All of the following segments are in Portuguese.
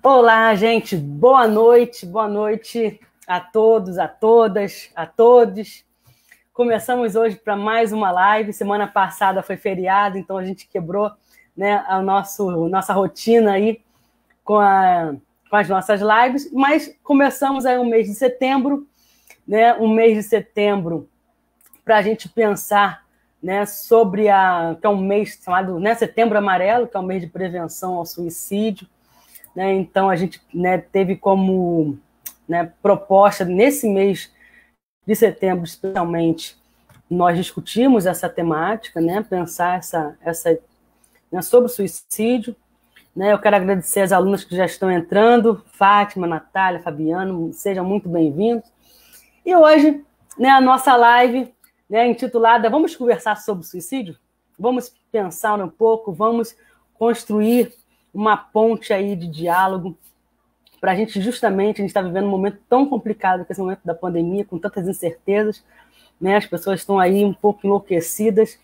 Olá, gente, boa noite a todos, a todas, a todos. Começamos hoje para mais uma live. Semana passada foi feriado, então a gente quebrou, né, a nossa rotina aí com as nossas lives, mas começamos aí o mês de setembro, né, um mês de setembro para a gente pensar, né, sobre que é um mês chamado, né, Setembro Amarelo, que é um mês de prevenção ao suicídio. Né, então, a gente, né, teve como, né, proposta, nesse mês de setembro, especialmente, nós discutimos essa temática, né, pensar né, sobre o suicídio. Né, eu quero agradecer as alunas que já estão entrando, Fátima, Natália, Fabiano, sejam muito bem-vindos. E hoje, né, a nossa live, né, intitulada Vamos Conversar sobre o Suicídio? Vamos pensar um pouco, vamos construir uma ponte aí de diálogo para a gente está vivendo um momento tão complicado que esse momento da pandemia, com tantas incertezas, né? As pessoas estão aí um pouco enlouquecidas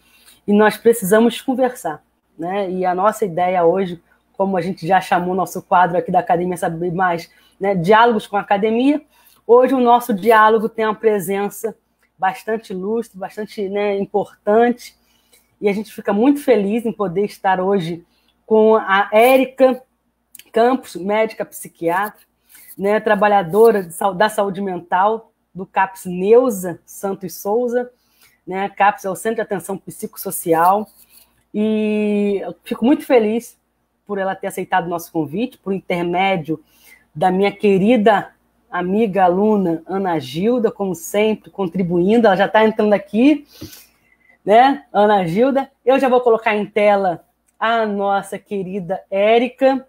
e nós precisamos conversar, né? E a nossa ideia hoje, como a gente já chamou nosso quadro aqui da Academia Saber Mais, né? Diálogos com a Academia, hoje o nosso diálogo tem uma presença bastante ilustre, bastante, né, importante, e a gente fica muito feliz em poder estar hoje com a Érica Campos, médica psiquiatra, né, trabalhadora da saúde mental do CAPS Neuza Santos Souza, né, CAPS é o Centro de Atenção Psicossocial, e eu fico muito feliz por ela ter aceitado o nosso convite, por intermédio da minha querida amiga, aluna, Ana Gilda, como sempre, contribuindo, ela já está entrando aqui, né, Ana Gilda. Eu já vou colocar em tela a nossa querida Érica.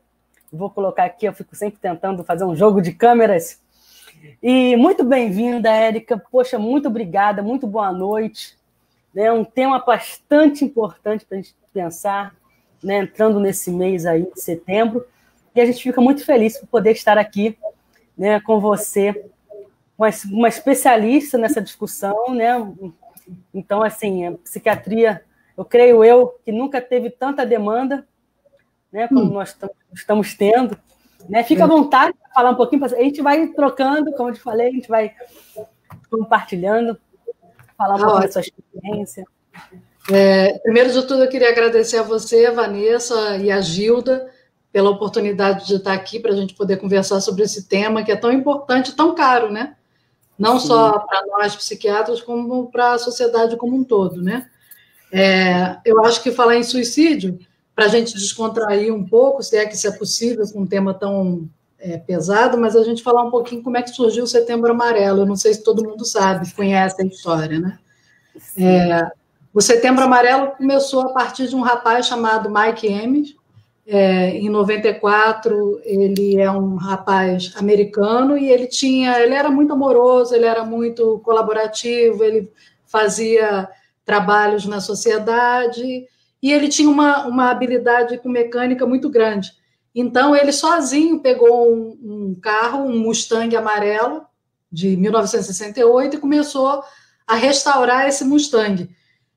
Vou colocar aqui, eu fico sempre tentando fazer um jogo de câmeras. E muito bem-vinda, Érica. Poxa, muito obrigada, muito boa noite. É um tema bastante importante para a gente pensar, né, entrando nesse mês aí de setembro. E a gente fica muito feliz por poder estar aqui, né, com você, uma especialista nessa discussão, né? Então, assim, a psiquiatria, eu creio que nunca teve tanta demanda, né, como nós estamos tendo. Né? Fica à vontade para falar um pouquinho, a gente vai trocando, como eu te falei, a gente vai compartilhando, falar um pouquinho da sua experiência. Primeiro de tudo, eu queria agradecer a você, a Vanessa e a Gilda, pela oportunidade de estar aqui para a gente poder conversar sobre esse tema que é tão importante, tão caro, né? Não Sim. Só para nós psiquiatras, como para a sociedade como um todo, né? Eu acho que falar em suicídio, para a gente descontrair um pouco, se é que isso é possível, com um tema tão pesado, mas a gente falar um pouquinho como é que surgiu o Setembro Amarelo. Eu não sei se todo mundo sabe, conhece a história, né? O Setembro Amarelo começou a partir de um rapaz chamado Mike Emmett. Em 94, ele é um rapaz americano e ele era muito amoroso, ele era muito colaborativo, ele fazia trabalhos na sociedade e ele tinha uma habilidade com mecânica muito grande. Então, ele sozinho pegou um carro, um Mustang amarelo, de 1968, e começou a restaurar esse Mustang.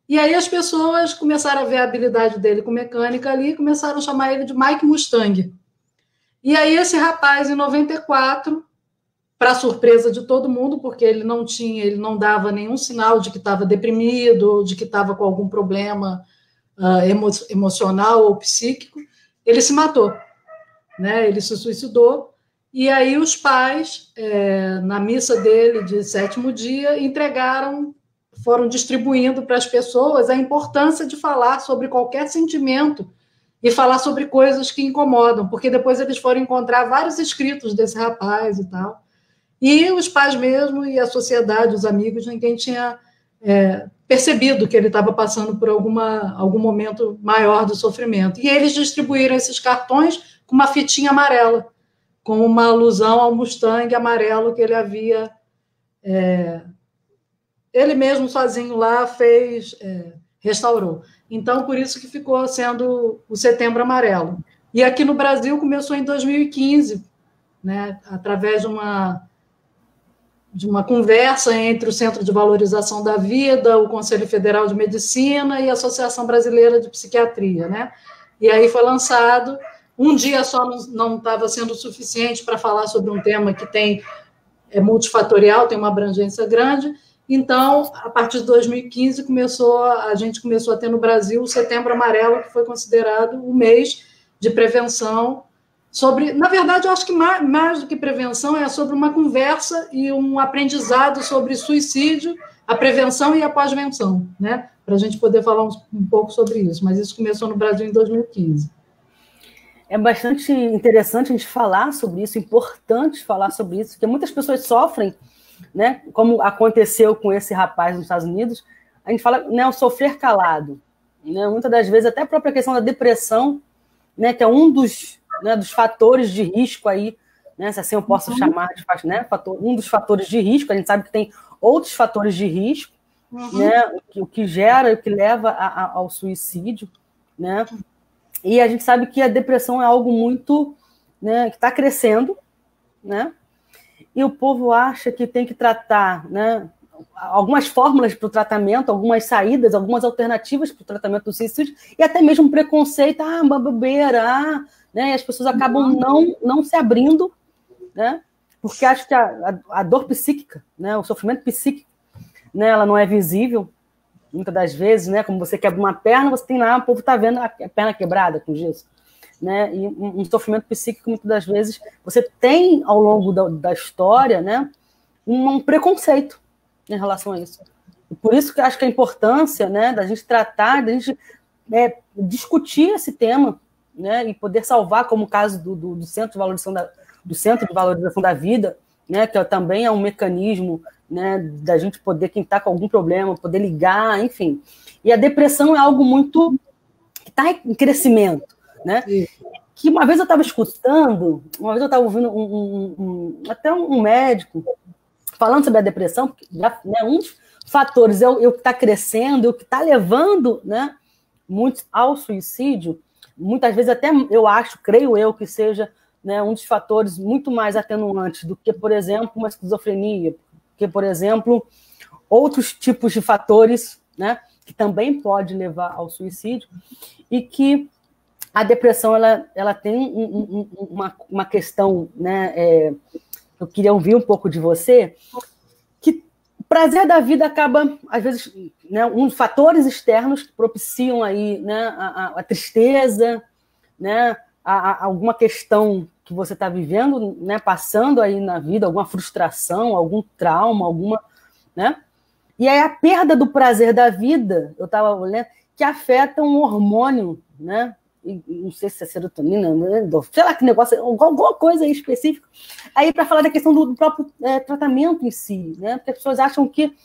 E aí as pessoas começaram a ver a habilidade dele com mecânica ali e começaram a chamar ele de Mike Mustang. E aí esse rapaz, em 94, para surpresa de todo mundo, porque ele não dava nenhum sinal de que estava deprimido, ou de que estava com algum problema emocional ou psíquico, ele se matou, né? Ele se suicidou. E aí os pais, na missa dele de 7º dia, foram distribuindo para as pessoas a importância de falar sobre qualquer sentimento e falar sobre coisas que incomodam, porque depois eles foram encontrar vários escritos desse rapaz e tal. E os pais mesmo e a sociedade, os amigos, ninguém tinha percebido que ele estava passando por algum momento maior do sofrimento. E eles distribuíram esses cartões com uma fitinha amarela, com uma alusão ao Mustang amarelo que ele havia... ele mesmo sozinho lá restaurou. Então, por isso que ficou sendo o Setembro Amarelo. E aqui no Brasil começou em 2015, né, através de uma conversa entre o Centro de Valorização da Vida, o Conselho Federal de Medicina e a Associação Brasileira de Psiquiatria, né? E aí foi lançado Um dia só não estava sendo suficiente para falar sobre um tema que é multifatorial, tem uma abrangência grande. Então, a partir de 2015, a gente começou a ter no Brasil o Setembro Amarelo, que foi considerado o mês de prevenção na verdade, eu acho que mais do que prevenção é sobre uma conversa e um aprendizado sobre suicídio, a prevenção e a pós-venção, né? Para a gente poder falar um pouco sobre isso. Mas isso começou no Brasil em 2015. É bastante interessante a gente falar sobre isso, importante falar sobre isso, porque muitas pessoas sofrem, né? Como aconteceu com esse rapaz nos Estados Unidos, a gente fala, né, o sofrer calado, né? Muitas das vezes até a própria questão da depressão, né, que é um dos fatores de risco aí, né, se assim eu posso chamar de, né, um dos fatores de risco. A gente sabe que tem outros fatores de risco, né, o que gera, o que leva ao suicídio, né, e a gente sabe que a depressão é algo muito, né, que está crescendo, né, e o povo acha que tem que tratar, né, algumas fórmulas para o tratamento, algumas saídas, algumas alternativas para o tratamento do suicídio, e até mesmo preconceito, uma bobeira, né, e as pessoas acabam não se abrindo, né, porque acham que a dor psíquica, né, o sofrimento psíquico, né, ela não é visível, muitas das vezes, né, como você quebra uma perna, você tem lá, o povo está vendo a perna quebrada com gesso, né, e um sofrimento psíquico, muitas das vezes, você tem, ao longo da história, né, um preconceito em relação a isso. E por isso que eu acho que a importância, né, da gente tratar, da gente discutir esse tema, né, e poder salvar, como o caso do Centro de Valorização da Vida, né, que também é um mecanismo, né, da gente poder, quem está com algum problema, poder ligar, enfim. E a depressão é algo muito que está em crescimento, né? Que uma vez eu estava escutando, uma vez eu estava ouvindo até um médico falando sobre a depressão, porque, né, um dos fatores é o que está crescendo, o que está levando, né, muitos ao suicídio. Muitas vezes até creio eu, que seja, né, um dos fatores muito mais atenuantes do que, por exemplo, uma esquizofrenia, que, por exemplo, outros tipos de fatores, né, que também pode levar ao suicídio, e que a depressão ela tem uma questão, né, eu queria ouvir um pouco de você, que o prazer da vida acaba, às vezes, né, fatores externos que propiciam aí, né, a tristeza, né, alguma questão que você está vivendo, né, passando aí na vida, alguma frustração, algum trauma, né? E aí a perda do prazer da vida, eu estava olhando, que afeta um hormônio, né? Não sei se é serotonina, sei lá que negócio, alguma coisa aí específica, aí para falar da questão do próprio tratamento em si, né? Porque as pessoas acham que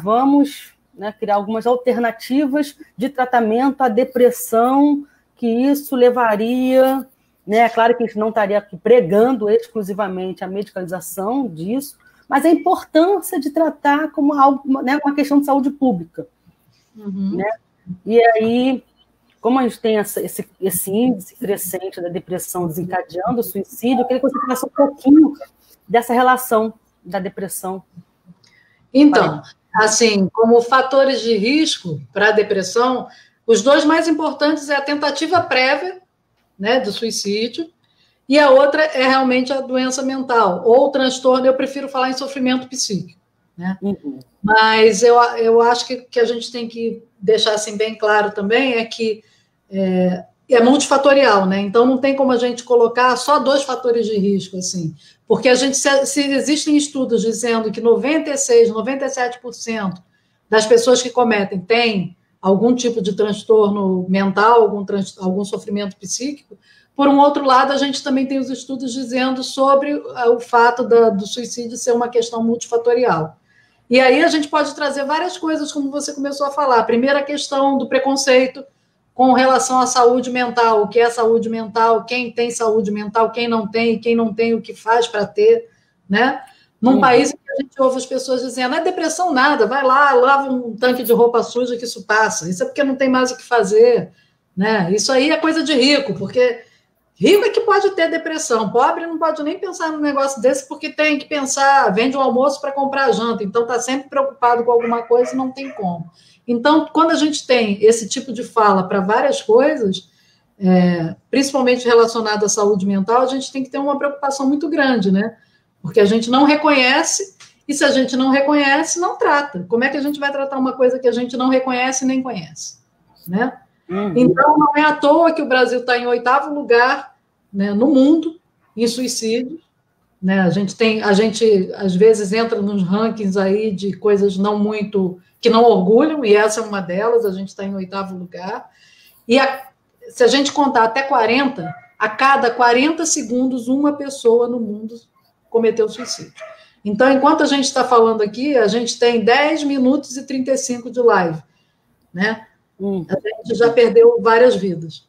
vamos, né, criar algumas alternativas de tratamento à depressão, que isso levaria, né? Claro que a gente não estaria aqui pregando exclusivamente a medicalização disso, mas a importância de tratar como algo, né, uma questão de saúde pública. Né? E aí, como a gente tem esse índice crescente da depressão desencadeando o suicídio, eu queria que você falasse um pouquinho dessa relação da depressão. Então, assim, como fatores de risco para a depressão, os dois mais importantes é a tentativa prévia, né, do suicídio, e a outra é realmente a doença mental, ou o transtorno, eu prefiro falar em sofrimento psíquico, né? Mas eu acho que a gente tem que deixar assim bem claro também é que é multifatorial, né? Então não tem como a gente colocar só dois fatores de risco, assim, porque a gente, se existem estudos dizendo que 96%, 97% das pessoas que cometem têm algum tipo de transtorno mental, algum sofrimento psíquico. Por um outro lado, a gente também tem os estudos dizendo sobre o fato do suicídio ser uma questão multifatorial. E aí a gente pode trazer várias coisas, como você começou a falar. A primeira questão do preconceito com relação à saúde mental, o que é saúde mental, quem tem saúde mental, quem não tem, o que faz para ter, né? Num país em que a gente ouve as pessoas dizendo, não é depressão nada, vai lá, lava um tanque de roupa suja que isso passa. Isso é porque não tem mais o que fazer, né? Isso aí é coisa de rico, porque rico é que pode ter depressão, pobre não pode nem pensar num negócio desse porque tem que pensar, vende o almoço para comprar a janta, então está sempre preocupado com alguma coisa e não tem como. Então, quando a gente tem esse tipo de fala para várias coisas, principalmente relacionada à saúde mental, a gente tem que ter uma preocupação muito grande, né? Porque a gente não reconhece, e se a gente não reconhece, não trata. Como é que a gente vai tratar uma coisa que a gente não reconhece nem conhece, né? Então, não é à toa que o Brasil está em 8º lugar, né, no mundo em suicídio, né? A gente às vezes entra nos rankings aí de coisas não muito, que não orgulham, e essa é uma delas, a gente está em 8º lugar, e se a gente contar até 40, a cada 40 segundos uma pessoa no mundo cometeu suicídio. Então, enquanto a gente está falando aqui, a gente tem 10 minutos e 35 de live, né? A gente já perdeu várias vidas,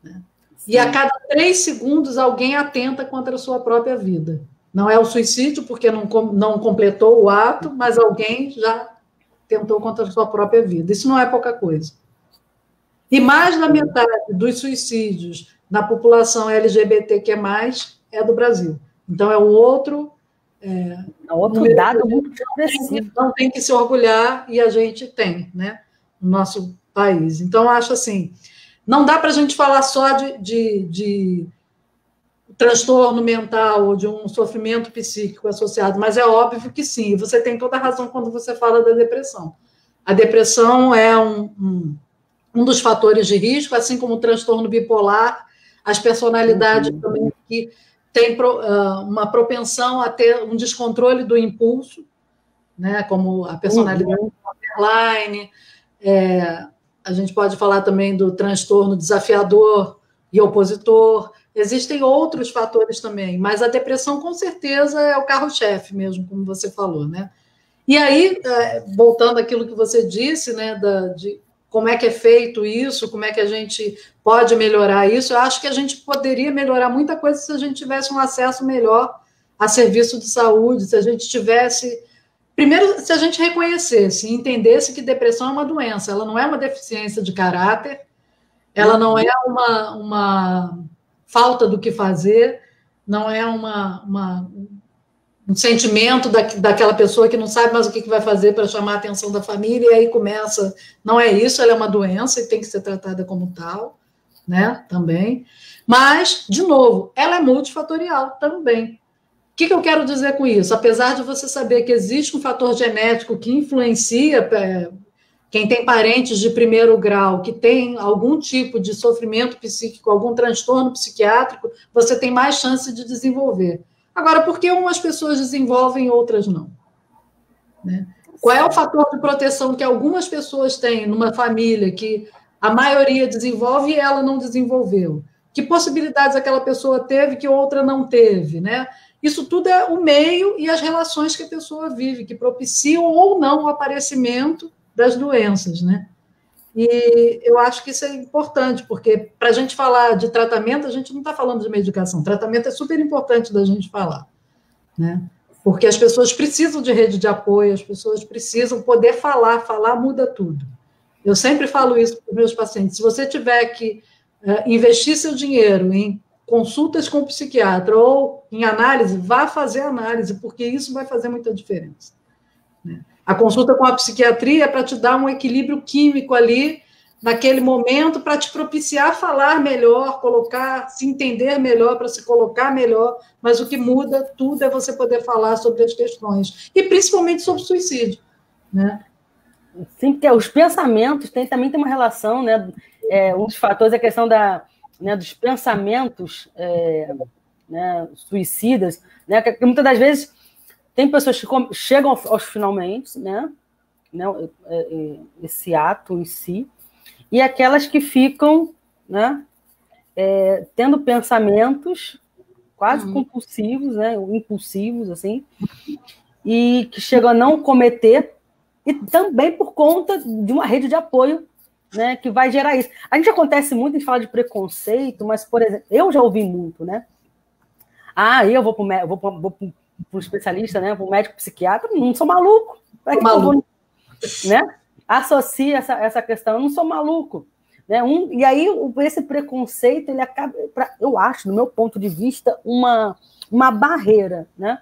né? E a cada 3 segundos alguém atenta contra a sua própria vida. Não é o suicídio, porque não completou o ato, mas alguém já tentou contra a sua própria vida. Isso não é pouca coisa. E mais da metade dos suicídios na população LGBTQ+, é do Brasil. Então, é um outro dado muito expressivo. Não tem que se orgulhar, e a gente tem, né, no nosso país. Então, acho assim, não dá para a gente falar só de transtorno mental ou de um sofrimento psíquico associado, mas é óbvio que sim, você tem toda a razão quando você fala da depressão. A depressão é um dos fatores de risco, assim como o transtorno bipolar, as personalidades também que têm uma propensão a ter um descontrole do impulso, né, como a personalidade borderline. A gente pode falar também do transtorno desafiador e opositor. Existem outros fatores também, mas a depressão, com certeza, é o carro-chefe mesmo, como você falou, né? E aí, voltando àquilo que você disse, né, de como é que é feito isso, como é que a gente pode melhorar isso, eu acho que a gente poderia melhorar muita coisa se a gente tivesse um acesso melhor a serviço de saúde, se a gente tivesse... Primeiro, se a gente reconhecesse e entendesse que depressão é uma doença, ela não é uma deficiência de caráter, ela não é uma falta do que fazer, não é um sentimento daquela pessoa que não sabe mais o que vai fazer para chamar a atenção da família, e aí começa... Não é isso, ela é uma doença e tem que ser tratada como tal, né, também. Mas, de novo, ela é multifatorial também. O que eu quero dizer com isso? Apesar de você saber que existe um fator genético que influencia quem tem parentes de 1º grau, que tem algum tipo de sofrimento psíquico, algum transtorno psiquiátrico, você tem mais chance de desenvolver. Agora, por que umas pessoas desenvolvem e outras não? Né? Qual é o fator de proteção que algumas pessoas têm numa família que a maioria desenvolve e ela não desenvolveu? Que possibilidades aquela pessoa teve que outra não teve, né? Isso tudo é o meio e as relações que a pessoa vive, que propiciam ou não o aparecimento das doenças, né? E eu acho que isso é importante, porque para a gente falar de tratamento, a gente não está falando de medicação. Tratamento é super importante da gente falar, né? Porque as pessoas precisam de rede de apoio, as pessoas precisam poder falar muda tudo. Eu sempre falo isso para os meus pacientes. Se você tiver que investir seu dinheiro em consultas com o psiquiatra ou em análise, vá fazer análise, porque isso vai fazer muita diferença, né? A consulta com a psiquiatria é para te dar um equilíbrio químico ali, naquele momento, para te propiciar falar melhor, se entender melhor, para se colocar melhor, mas o que muda tudo é você poder falar sobre as questões, e principalmente sobre suicídio, né? Sim, porque os pensamentos também tem uma relação, né? Um dos fatores é a questão dos pensamentos né, suicidas, né? Que muitas das vezes tem pessoas que chegam aos finalmente, né? Esse ato em si, e aquelas que ficam, né, tendo pensamentos quase compulsivos, né, impulsivos, assim, e que chegam a não cometer, e também por conta de uma rede de apoio, né, que vai gerar isso. A gente acontece muito em falar de preconceito, mas, por exemplo, eu já ouvi muito, né? Eu vou para um especialista, né, para um médico psiquiatra, não sou maluco. Né? Associa essa questão, eu não sou maluco. Né? E aí, esse preconceito, ele acaba, eu acho, do meu ponto de vista, uma barreira, né?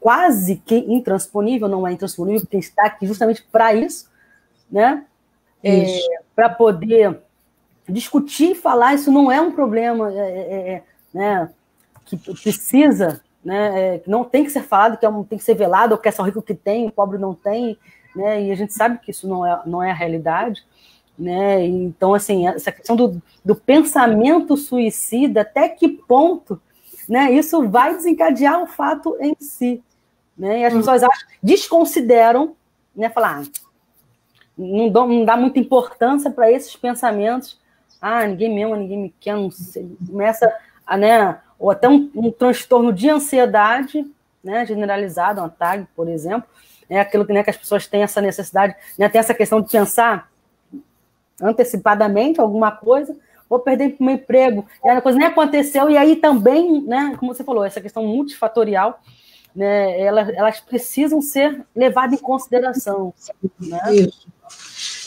Quase que intransponível, não é intransponível, porque está aqui justamente para isso, né? para poder discutir e falar, isso não é um problema né, que precisa, né, que não tem que ser falado, tem que ser velado, ou que é só rico que tem, o pobre não tem, né, e a gente sabe que isso não é a realidade, né, então, assim, essa questão do pensamento suicida, até que ponto, né, isso vai desencadear o fato em si, né, e as pessoas desconsideram, né, falar, não dá muita importância para esses pensamentos, ninguém me ama, ninguém me quer, não sei, começa a, né, ou até um transtorno de ansiedade, né, generalizado, uma TAG, por exemplo, é aquilo que, né, que as pessoas têm essa necessidade, né, tem essa questão de pensar antecipadamente alguma coisa, vou perder meu emprego, e a coisa nem aconteceu, e aí também, né, como você falou, essa questão multifatorial, né, elas precisam ser levadas em consideração. Né? Isso.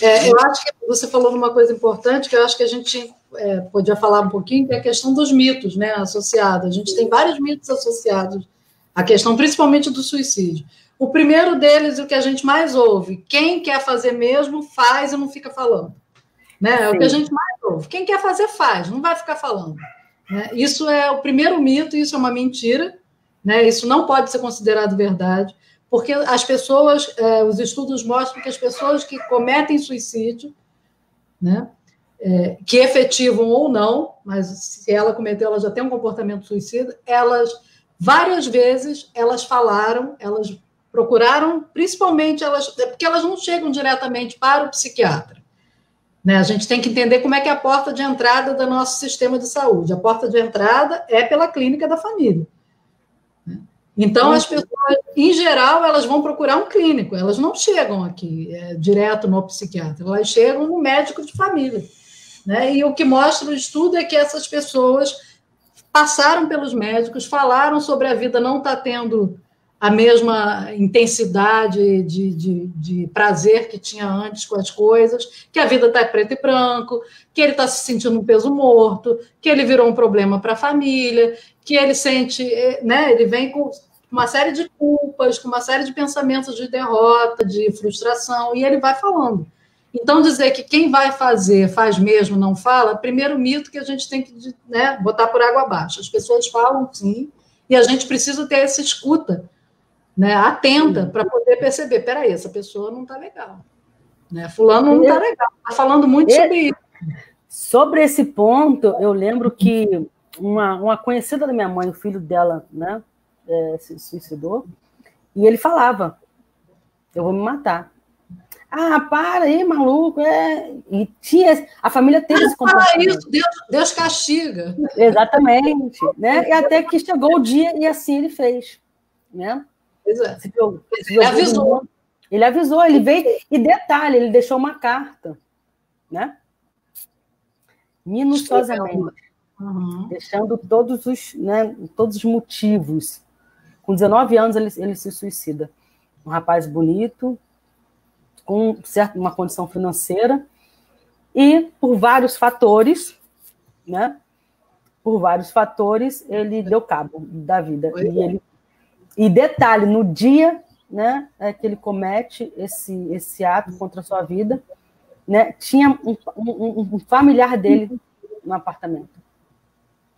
Eu acho que você falou numa coisa importante, que eu acho que a gente podia falar um pouquinho, que é a questão dos mitos, né, associados. A gente tem vários mitos associados à questão, principalmente do suicídio. O primeiro deles, o que a gente mais ouve, quem quer fazer mesmo, faz e não fica falando. Né? É o que a gente mais ouve. Quem quer fazer, faz, não vai ficar falando. Né? Isso é o primeiro mito, isso é uma mentira, né? Isso não pode ser considerado verdade, porque as pessoas, os estudos mostram que as pessoas que cometem suicídio, né, que efetivam ou não, mas se ela cometeu, ela já tem um comportamento suicida, elas, várias vezes, elas falaram, elas procuraram, principalmente, porque elas não chegam diretamente para o psiquiatra. Né? A gente tem que entender como é que é a porta de entrada do nosso sistema de saúde. A porta de entrada é pela clínica da família. Então, as pessoas, em geral, elas vão procurar um clínico, elas não chegam aqui direto no psiquiatra, elas chegam no médico de família. Né? E o que mostra o estudo é que essas pessoas passaram pelos médicos, falaram sobre a vida não estar tendo a mesma intensidade de prazer que tinha antes com as coisas, que a vida está preto e branco, que ele está se sentindo um peso morto, que ele virou um problema para a família, que ele sente, né, ele vem com uma série de culpas, com uma série de pensamentos de derrota, de frustração, e ele vai falando. Então, dizer que quem vai fazer, faz mesmo, não fala, primeiro mito que a gente tem que, né, botar por água abaixo. As pessoas falam, sim, e a gente precisa ter essa escuta, né, atenta, para poder perceber, peraí, essa pessoa não está legal. Né? Fulano não está legal, está falando muito sobre isso. Sobre esse ponto, eu lembro que uma conhecida da minha mãe, o filho dela, né, se suicidou, e ele falava, eu vou me matar. Para aí, maluco. E a família teve esse comportamento. Isso, Deus castiga. Exatamente. Né? E até que chegou o dia e assim ele fez. Né? Ele avisou. Ele avisou, ele veio. E detalhe, ele deixou uma carta. Né? Minuciosamente. Deixando todos os motivos. Com 19 anos, ele se suicida. Um rapaz bonito, com uma condição financeira, e por vários fatores, né? Por vários fatores, ele deu cabo da vida. E detalhe, no dia, né, que ele comete esse ato contra a sua vida, né, tinha um familiar dele no apartamento.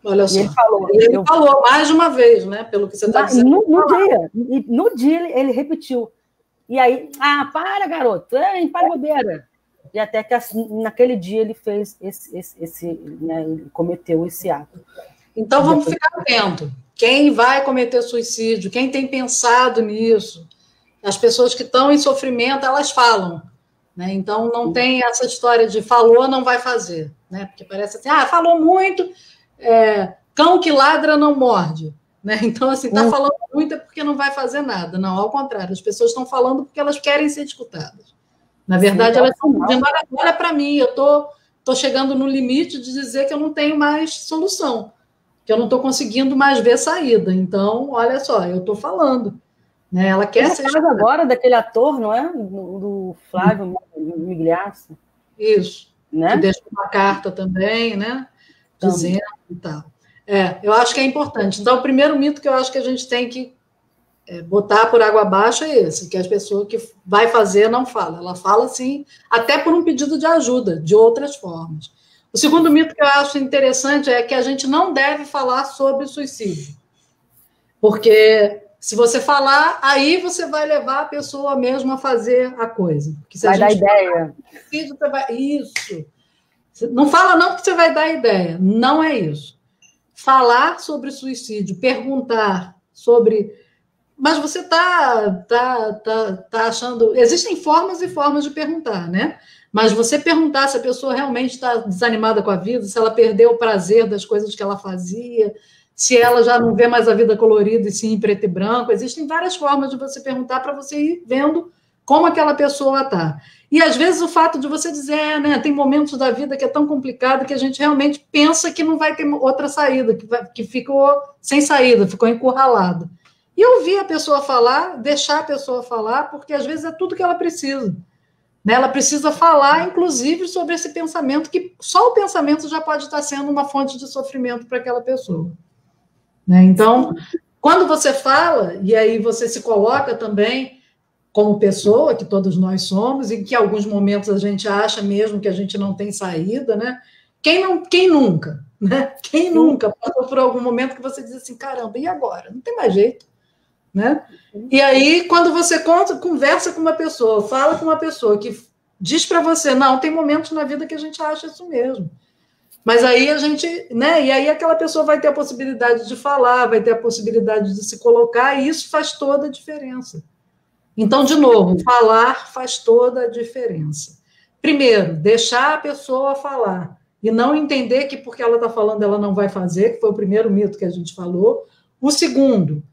Olha só. Ele falou mais de uma vez, né? Pelo que você está dizendo. No dia ele repetiu. E aí, para, garoto, para bobeira. E até que naquele dia ele fez né, ele cometeu esse ato. Então vamos ficar atento. Quem vai cometer suicídio, quem tem pensado nisso, as pessoas que estão em sofrimento, elas falam. Né? Então não tem essa história de falou, não vai fazer. Né? Porque parece assim, falou muito, cão que ladra não morde. Né? Então, assim, está falando muito é porque não vai fazer nada. Não, ao contrário, as pessoas estão falando porque elas querem ser escutadas. Na verdade, elas estão dizendo, olha para mim, eu estou chegando no limite de dizer que eu não tenho mais solução, que eu não estou conseguindo mais ver saída. Então, olha só, eu estou falando. Né? Ela quer ser escutada. Agora daquele ator, não é? Do Flávio Migliaccio. Isso. Né? Que deixou uma carta também, né? Dizendo e tal. Eu acho que é importante. Então, o primeiro mito que eu acho que a gente tem que botar por água abaixo é esse, que as pessoas que vai fazer não fala. Ela fala, sim, até por um pedido de ajuda, de outras formas. O segundo mito que eu acho interessante é que a gente não deve falar sobre suicídio. Porque se você falar, aí você vai levar a pessoa mesmo a fazer a coisa. Porque se vai a dar gente ideia. Suicídio, você vai... Isso. Não fala não porque você vai dar ideia. Não é isso. Falar sobre suicídio, perguntar sobre... Mas você está achando... Existem formas e formas de perguntar, né? Mas você perguntar se a pessoa realmente está desanimada com a vida, se ela perdeu o prazer das coisas que ela fazia, se ela já não vê mais a vida colorida e sim em preto e branco. Existem várias formas de você perguntar para você ir vendo como aquela pessoa está. E, às vezes, o fato de você dizer, né, tem momentos da vida que é tão complicado que a gente realmente pensa que não vai ter outra saída, que ficou sem saída, ficou encurralado. E ouvir a pessoa falar, deixar a pessoa falar, porque, às vezes, é tudo que ela precisa. Né? Ela precisa falar, inclusive, sobre esse pensamento, que só o pensamento já pode estar sendo uma fonte de sofrimento para aquela pessoa. Né? Então, quando você fala, e aí você se coloca também como pessoa, que todos nós somos, e que em alguns momentos a gente acha mesmo que a gente não tem saída, né? Quem nunca? Né? Quem nunca passou por algum momento que você diz assim, caramba, e agora? Não tem mais jeito. Né? E aí, quando você conversa com uma pessoa, fala com uma pessoa que diz para você, não, tem momentos na vida que a gente acha isso mesmo. Mas aí a gente, né? E aí aquela pessoa vai ter a possibilidade de falar, vai ter a possibilidade de se colocar, e isso faz toda a diferença. Então, de novo, falar faz toda a diferença. Primeiro, deixar a pessoa falar e não entender que porque ela está falando ela não vai fazer, que foi o primeiro mito que a gente falou. O segundo,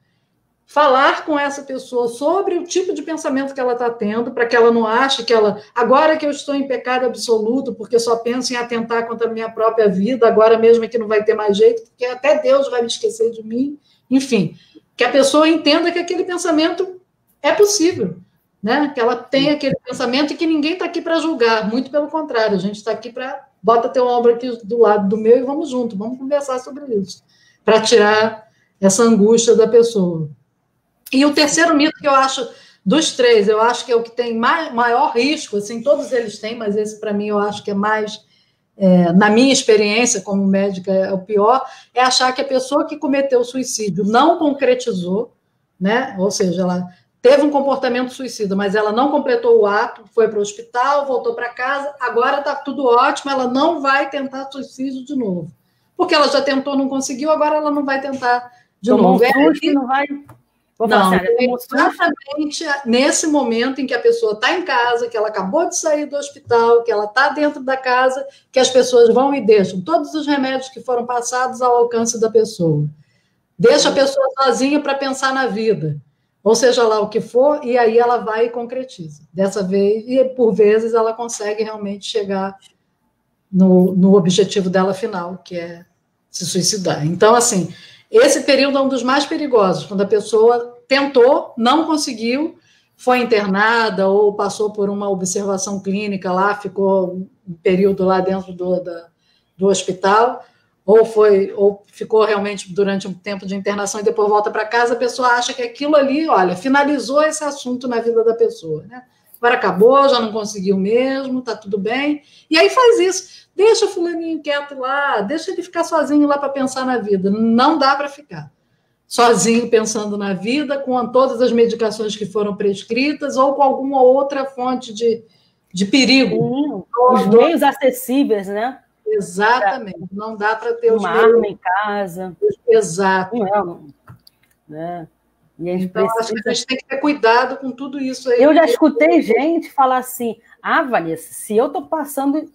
falar com essa pessoa sobre o tipo de pensamento que ela está tendo, para que ela não ache que ela, agora que eu estou em pecado absoluto, porque só penso em atentar contra a minha própria vida, agora mesmo é que não vai ter mais jeito, porque até Deus vai me esquecer de mim. Enfim, que a pessoa entenda que aquele pensamento é possível, né? Que ela tenha aquele pensamento e que ninguém está aqui para julgar, muito pelo contrário, a gente está aqui para bota teu ombro aqui do lado do meu e vamos junto, vamos conversar sobre isso, para tirar essa angústia da pessoa. E o terceiro mito que eu acho, dos três, eu acho que é o que tem maior risco, assim, todos eles têm, mas esse para mim eu acho que é mais, na minha experiência como médica, é o pior, é achar que a pessoa que cometeu o suicídio não concretizou, né? Ou seja, ela teve um comportamento suicida, mas ela não completou o ato, foi para o hospital, voltou para casa, agora está tudo ótimo, ela não vai tentar suicídio de novo. Porque ela já tentou, não conseguiu, agora ela não vai tentar de novo. Não vai... Não, é exatamente nesse momento em que a pessoa está em casa, que ela acabou de sair do hospital, que ela está dentro da casa, que as pessoas vão e deixam todos os remédios que foram passados ao alcance da pessoa. Deixa a pessoa sozinha para pensar na vida, ou seja lá o que for, e aí ela vai e concretiza. Dessa vez, e por vezes ela consegue realmente chegar no objetivo dela final, que é se suicidar. Então, assim, esse período é um dos mais perigosos, quando a pessoa tentou, não conseguiu, foi internada ou passou por uma observação clínica lá, ficou um período lá dentro do hospital, ou ficou realmente durante um tempo de internação e depois volta para casa, a pessoa acha que aquilo ali, olha, finalizou esse assunto na vida da pessoa, né? Agora acabou, já não conseguiu mesmo, tá tudo bem. E aí faz isso. Deixa o fulaninho quieto lá, deixa ele ficar sozinho lá para pensar na vida. Não dá para ficar sozinho pensando na vida, com todas as medicações que foram prescritas ou com alguma outra fonte de perigo. Os meios acessíveis, né? Exatamente. Não dá para ter uma arma em casa. Exato. Né? E a gente então, acho que a gente tem que ter cuidado com tudo isso aí. Eu já escutei gente falar assim, Vanessa, se eu estou passando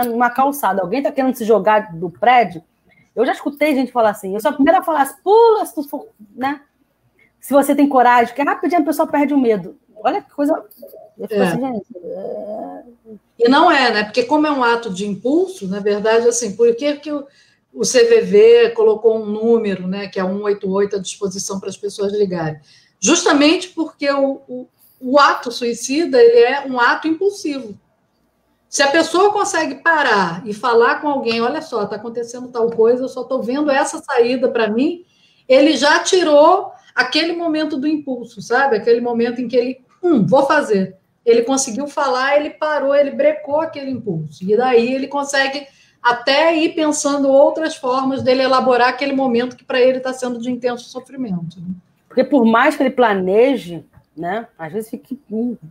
numa calçada, alguém está querendo se jogar do prédio, eu já escutei gente falar assim, eu sou a primeira a falar, pula, se tu for, né? Se você tem coragem, porque rapidinho a pessoa perde o medo. Olha que coisa... Eu fico assim, gente... E não né? Porque como é um ato de impulso, na verdade, assim, por que o CVV colocou um número, né, que é 188 à disposição para as pessoas ligarem? Justamente porque o ato suicida ele é um ato impulsivo. Se a pessoa consegue parar e falar com alguém, olha só, está acontecendo tal coisa, eu só estou vendo essa saída para mim, ele já tirou aquele momento do impulso, sabe? Aquele momento em que ele, vou fazer. Ele conseguiu falar, ele parou, ele brecou aquele impulso. E daí ele consegue até ir pensando outras formas dele elaborar aquele momento que para ele está sendo de intenso sofrimento. Né? Porque por mais que ele planeje, né, às vezes fica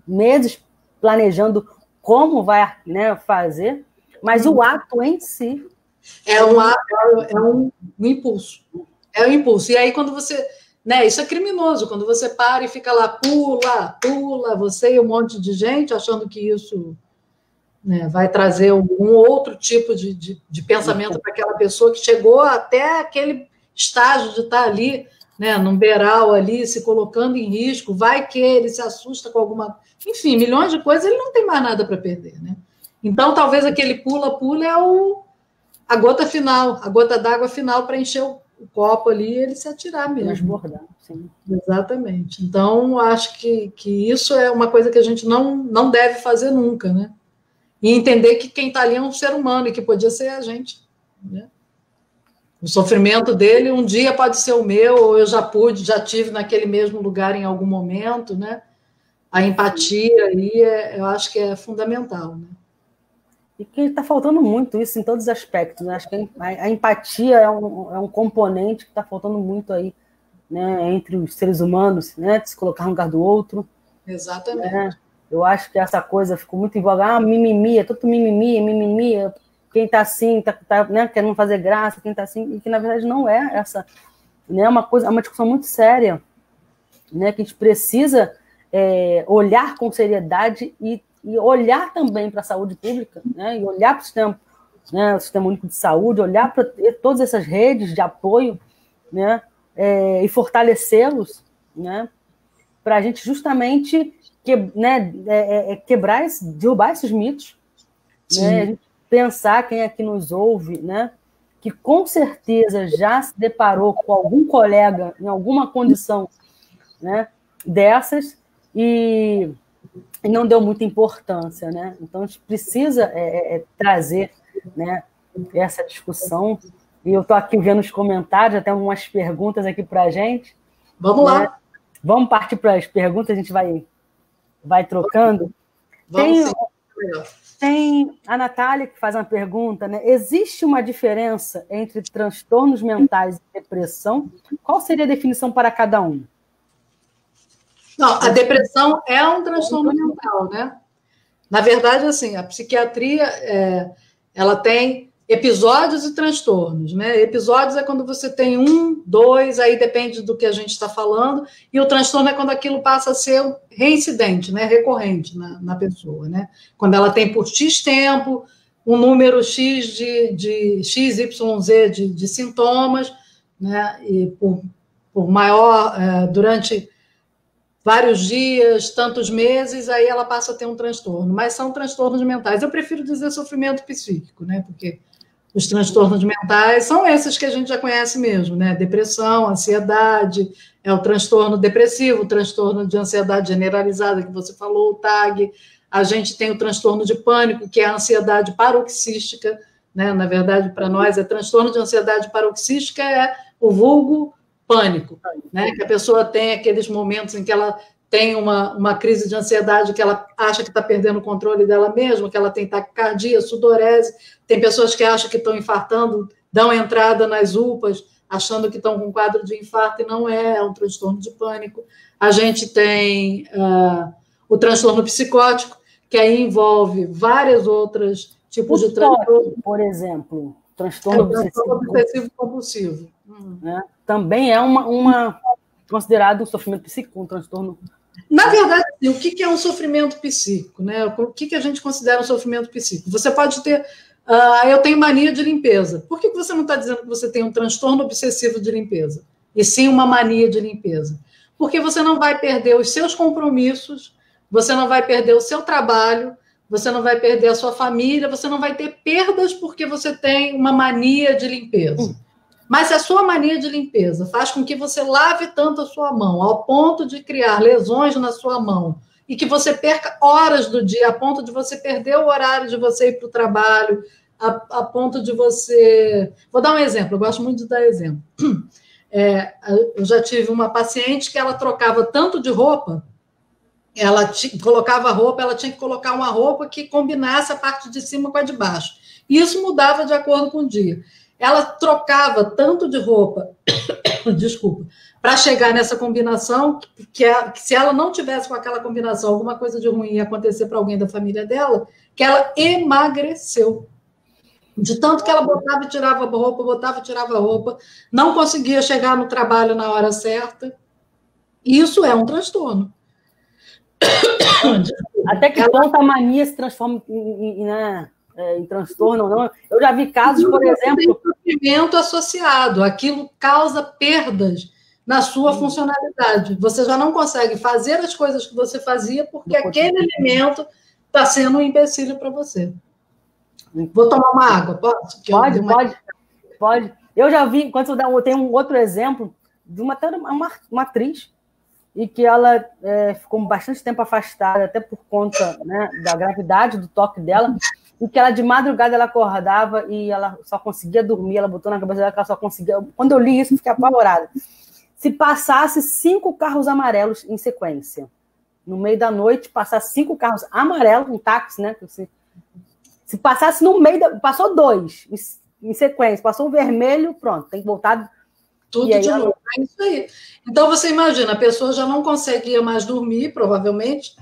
meses planejando como vai, né, fazer, mas o ato em si é um impulso. É um impulso. E aí quando você... Né, isso é criminoso, quando você para e fica lá, pula, você e um monte de gente achando que isso, né, vai trazer um outro tipo de pensamento para aquela pessoa que chegou até aquele estágio de estar ali, né, num beiral ali, se colocando em risco, vai que ele se assusta com alguma... Enfim, milhões de coisas, ele não tem mais nada para perder. Né? Então, talvez aquele pula é a gota final, a gota d'água final para encher o copo ali e ele se atirar mesmo. Transbordar, sim. Exatamente. Então, acho que isso é uma coisa que a gente não deve fazer nunca, né? E entender que quem está ali é um ser humano e que podia ser a gente. Né? O sofrimento dele um dia pode ser o meu, ou eu já tive naquele mesmo lugar em algum momento, né? A empatia aí, eu acho que é fundamental, né? E que está faltando muito isso em todos os aspectos. Né? Acho que a empatia é um componente que está faltando muito aí, né, entre os seres humanos, né, de se colocar no lugar do outro. Exatamente. Né? Eu acho que essa coisa ficou muito em voga. Mimimi, é tudo mimimi. Quem está assim, tá, né, querendo fazer graça, quem está assim, e que na verdade não é essa. Né, é uma discussão muito séria, né, que a gente precisa olhar com seriedade e olhar também para a saúde pública, né, e olhar para o sistema, né, o Sistema Único de Saúde, olhar para todas essas redes de apoio, né, e fortalecê-los, né, para a gente justamente derrubar esses mitos, né, a gente pensar quem aqui nos ouve, né, que com certeza já se deparou com algum colega em alguma condição, né, dessas e não deu muita importância, né? Então a gente precisa trazer, né, essa discussão. E eu estou aqui vendo os comentários, até umas perguntas aqui para a gente. Vamos lá. Vamos partir para as perguntas, a gente vai trocando. Tem a Natália que faz uma pergunta, né? Existe uma diferença entre transtornos mentais e depressão? Qual seria a definição para cada um? Não, a depressão é um transtorno mental, né? Na verdade, assim, a psiquiatria, ela tem episódios e transtornos, né? Episódios é quando você tem 1, 2, aí depende do que a gente está falando, e o transtorno é quando aquilo passa a ser reincidente, né? Recorrente na pessoa, né? Quando ela tem por X tempo, um número X de XYZ de sintomas, né? E por maior, durante vários dias, tantos meses, aí ela passa a ter um transtorno. Mas são transtornos mentais. Eu prefiro dizer sofrimento psíquico, né? Porque os transtornos mentais são esses que a gente já conhece mesmo, né? Depressão, ansiedade, é o transtorno depressivo, o transtorno de ansiedade generalizada que você falou, o TAG. A gente tem o transtorno de pânico, que é a ansiedade paroxística, né? Na verdade, para nós, transtorno de ansiedade paroxística é o vulgo pânico, né? Que a pessoa tem aqueles momentos em que ela tem uma crise de ansiedade, que ela acha que está perdendo o controle dela mesma, que ela tem taquicardia, sudorese. Tem pessoas que acham que estão infartando, dão entrada nas UPAs, achando que estão com quadro de infarto, e não é um transtorno de pânico. A gente tem o transtorno psicótico, que aí envolve vários outros tipos de transtorno. Por exemplo, transtorno obsessivo compulsivo. Né? Também é considerado um sofrimento psíquico, um transtorno. Na verdade, o que é um sofrimento psíquico? Né? O que a gente considera um sofrimento psíquico? Você pode ter... eu tenho mania de limpeza. Por que você não está dizendo que você tem um transtorno obsessivo de limpeza? E sim uma mania de limpeza. Porque você não vai perder os seus compromissos, você não vai perder o seu trabalho, você não vai perder a sua família, você não vai ter perdas porque você tem uma mania de limpeza. Mas se a sua mania de limpeza faz com que você lave tanto a sua mão, ao ponto de criar lesões na sua mão, e que você perca horas do dia, a ponto de você perder o horário de você ir para o trabalho, a ponto de você... Vou dar um exemplo, eu gosto muito de dar exemplo. Eu já tive uma paciente que ela trocava tanto de roupa, ela colocava roupa, ela tinha que colocar uma roupa que combinasse a parte de cima com a de baixo. E isso mudava de acordo com o dia. Ela trocava tanto de roupa, desculpa, para chegar nessa combinação, que se ela não tivesse com aquela combinação, alguma coisa de ruim ia acontecer para alguém da família dela, que ela emagreceu. De tanto que ela botava e tirava roupa, botava e tirava roupa, não conseguia chegar no trabalho na hora certa. Isso é um transtorno. Até que ponto a mania se transforma em transtorno ou não? Eu já vi casos, por exemplo... Tem sofrimento associado, aquilo causa perdas na sua funcionalidade. Você já não consegue fazer as coisas que você fazia porque aquele elemento está sendo um empecilho para você. Vou tomar uma água, posso? Pode. Eu já vi, eu tenho um outro exemplo de uma atriz, e que ela ficou bastante tempo afastada, até por conta, né, da gravidade do toque dela, e que ela, de madrugada, ela acordava e ela só conseguia dormir, ela botou na cabeça dela que ela só conseguia... Quando eu li isso, eu fiquei apavorada. Se passasse 5 carros amarelos em sequência, no meio da noite, passasse 5 carros amarelos, um táxi, né? Se passasse no meio, passou 2 em sequência, passou o vermelho, pronto, tem que voltar... Tudo de novo, é isso aí. Então, você imagina, a pessoa já não conseguia mais dormir, provavelmente,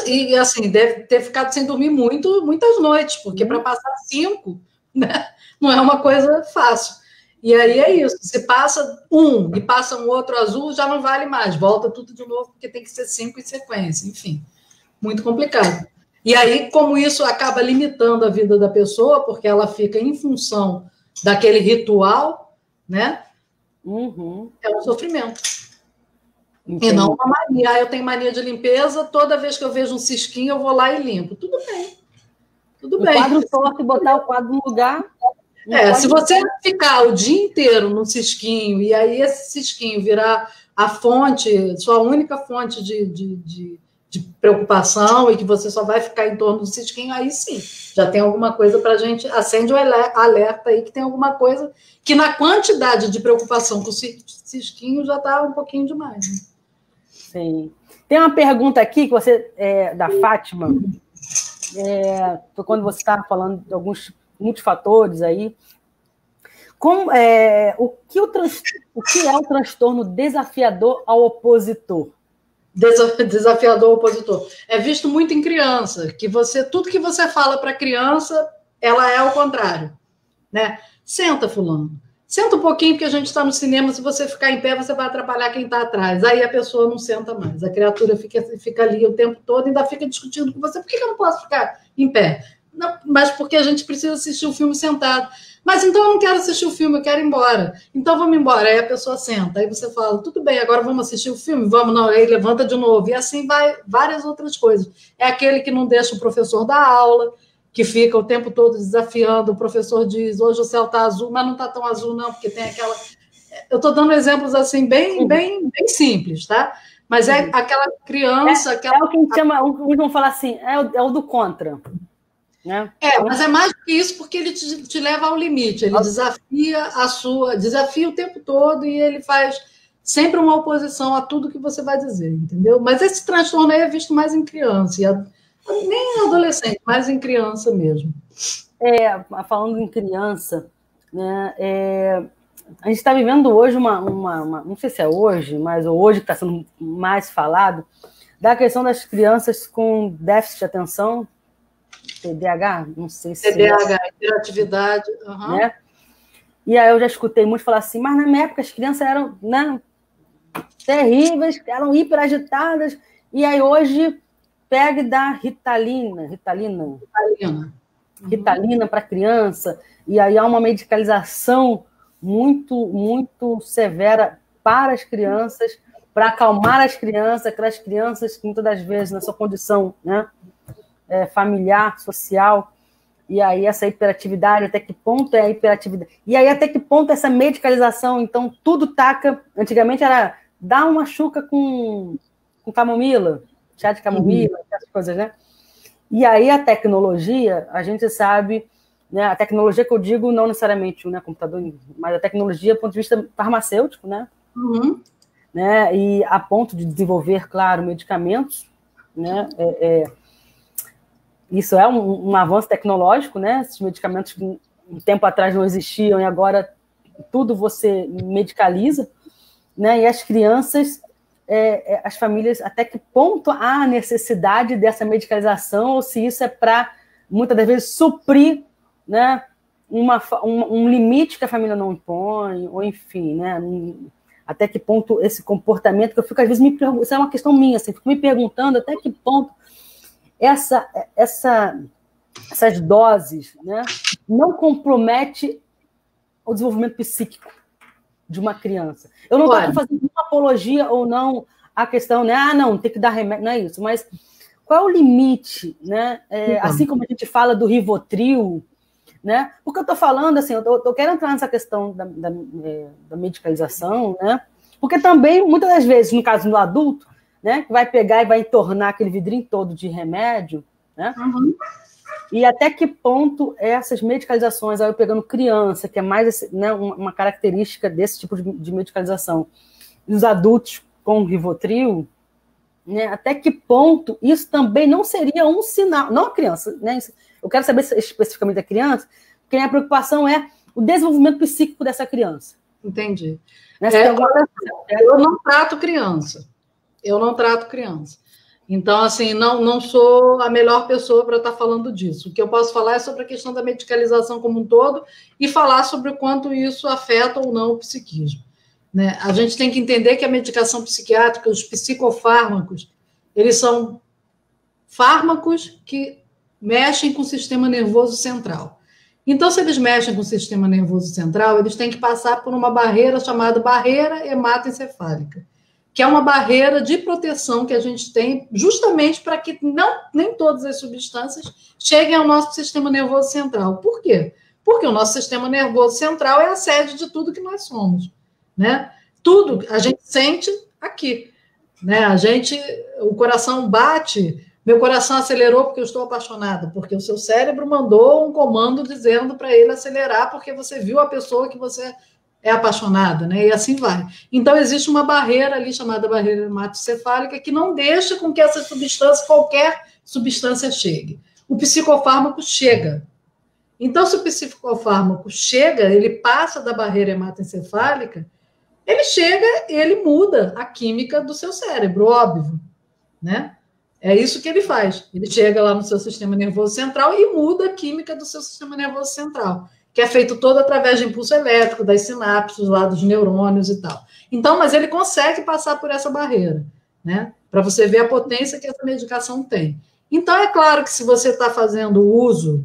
e assim, deve ter ficado sem dormir muitas noites, porque para passar 5, né, não é uma coisa fácil. E aí é isso, se passa um e passa um outro azul, já não vale mais, volta tudo de novo, porque tem que ser 5 em sequência, enfim, muito complicado. E aí, como isso acaba limitando a vida da pessoa, porque ela fica em função daquele ritual, né? É um sofrimento. Entendi. E não uma mania. Eu tenho mania de limpeza, toda vez que eu vejo um cisquinho, eu vou lá e limpo. Tudo bem. Tudo bem. O quadro torto, botar o quadro no lugar. Se você ficar o dia inteiro no cisquinho, e aí esse cisquinho virar a fonte, sua única fonte de preocupação, e que você só vai ficar em torno do cisquinho, aí sim, já tem alguma coisa para a gente, acende o alerta aí que tem alguma coisa que na quantidade de preocupação com o cisquinho já está um pouquinho demais. Né? Sim. Tem uma pergunta aqui que você, da Fátima, quando você estava falando de alguns multifatores aí, o que é o transtorno desafiador ao opositor? Desafiador ao opositor. É visto muito em criança, que tudo que você fala para a criança, ela é ao contrário. Né? Senta, fulano. Senta um pouquinho, porque a gente está no cinema, se você ficar em pé, você vai atrapalhar quem está atrás. Aí a pessoa não senta mais. A criatura fica ali o tempo todo e ainda fica discutindo com você. Por que eu não posso ficar em pé? Não, mas porque a gente precisa assistir o filme sentado. Mas então eu não quero assistir o filme, eu quero ir embora. Então vamos embora. Aí a pessoa senta. Aí você fala, tudo bem, agora vamos assistir o filme? Vamos, não. Aí levanta de novo. E assim vai várias outras coisas. É aquele que não deixa o professor dar aula, que fica o tempo todo desafiando. O professor diz, hoje o céu está azul, mas não está tão azul não, porque tem aquela... Eu estou dando exemplos assim bem simples, tá? Mas é aquela criança... É o que a gente chama, vamos falar assim, é o do contra. Né? Mas é mais do que isso, porque ele te leva ao limite, ele desafia o tempo todo e ele faz sempre uma oposição a tudo que você vai dizer, entendeu? Mas esse transtorno aí é visto mais em criança, nem em adolescente, mais em criança mesmo. Falando em criança, né, a gente está vivendo hoje não sei se é hoje, mas hoje está sendo mais falado, da questão das crianças com déficit de atenção, TDAH, não sei se... TDAH, hiperatividade. Né? E aí eu já escutei muito falar assim, mas na minha época as crianças eram, né, terríveis, eram hiperagitadas, e aí hoje pega e dá Ritalina para a criança, e aí há uma medicalização muito, muito severa para as crianças, para acalmar as crianças, aquelas crianças que muitas das vezes, na sua condição, né, familiar, social, e aí essa hiperatividade, até que ponto é a hiperatividade? E aí até que ponto essa medicalização, então tudo taca, antigamente era dar uma chuca com camomila, chá de camomila, essas coisas, né? E aí a tecnologia, a gente sabe, né? A tecnologia que eu digo, não necessariamente, né, computador, mas a tecnologia do ponto de vista farmacêutico, né? Né? E a ponto de desenvolver, claro, medicamentos, né? Isso é um avanço tecnológico, né? Esses medicamentos que um tempo atrás não existiam e agora tudo você medicaliza, né? E as crianças, as famílias, até que ponto há a necessidade dessa medicalização ou se isso é para, muitas das vezes, suprir, né? Um limite que a família não impõe, ou enfim, né? Até que ponto esse comportamento, que eu fico às vezes me perguntando, isso é uma questão minha, assim, fico me perguntando até que ponto essas doses, né, não compromete o desenvolvimento psíquico de uma criança. Eu não estou fazendo uma apologia ou não à questão, né? Não, tem que dar remédio, não é isso, mas qual é o limite, né? Assim como a gente fala do Rivotril, né? Porque eu estou falando, assim, eu quero entrar nessa questão da medicalização, né? Porque também, muitas das vezes, no caso do adulto, né, que vai pegar e vai entornar aquele vidrinho todo de remédio, né? E até que ponto essas medicalizações, aí eu pegando criança, que é mais, né, uma característica desse tipo de medicalização, e os adultos com Rivotril, né, até que ponto isso também não seria um sinal, não a criança, né? Eu quero saber especificamente da criança, porque a minha preocupação é o desenvolvimento psíquico dessa criança. Entendi. Eu não trato criança. Então, assim, não sou a melhor pessoa para estar falando disso. O que eu posso falar é sobre a questão da medicalização como um todo e falar sobre o quanto isso afeta ou não o psiquismo, né? A gente tem que entender que a medicação psiquiátrica, os psicofármacos, eles são fármacos que mexem com o sistema nervoso central. Então, se eles mexem com o sistema nervoso central, eles têm que passar por uma barreira chamada barreira hematoencefálica, que é uma barreira de proteção que a gente tem justamente para que nem todas as substâncias cheguem ao nosso sistema nervoso central. Por quê? Porque o nosso sistema nervoso central é a sede de tudo que nós somos, né? Tudo a gente sente aqui, né? O coração bate, meu coração acelerou porque eu estou apaixonada, porque o seu cérebro mandou um comando dizendo para ele acelerar porque você viu a pessoa que você é apaixonada, né? E assim vai. Então, existe uma barreira ali chamada barreira hematoencefálica que não deixa com que essa substância, qualquer substância, chegue. O psicofármaco chega. Então, se o psicofármaco chega, ele passa da barreira hematoencefálica, ele chega e ele muda a química do seu cérebro, óbvio, né? É isso que ele faz. Ele chega lá no seu sistema nervoso central e muda a química do seu sistema nervoso central, que é feito todo através de impulso elétrico, das sinapses, lá dos neurônios e tal. Então, mas ele consegue passar por essa barreira, né? Para você ver a potência que essa medicação tem. Então, é claro que se você está fazendo uso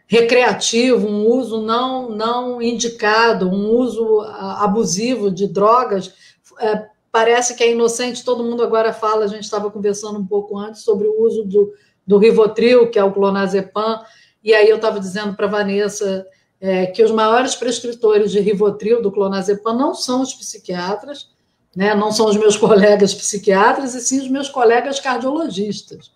recreativo, um uso não indicado, um uso abusivo de drogas, parece que é inocente, todo mundo agora fala, a gente estava conversando um pouco antes sobre o uso do Rivotril, que é o clonazepam, e aí eu estava dizendo para a Vanessa que os maiores prescritores de Rivotril, do clonazepam, não são os psiquiatras, né? Não são os meus colegas psiquiatras, e sim os meus colegas cardiologistas,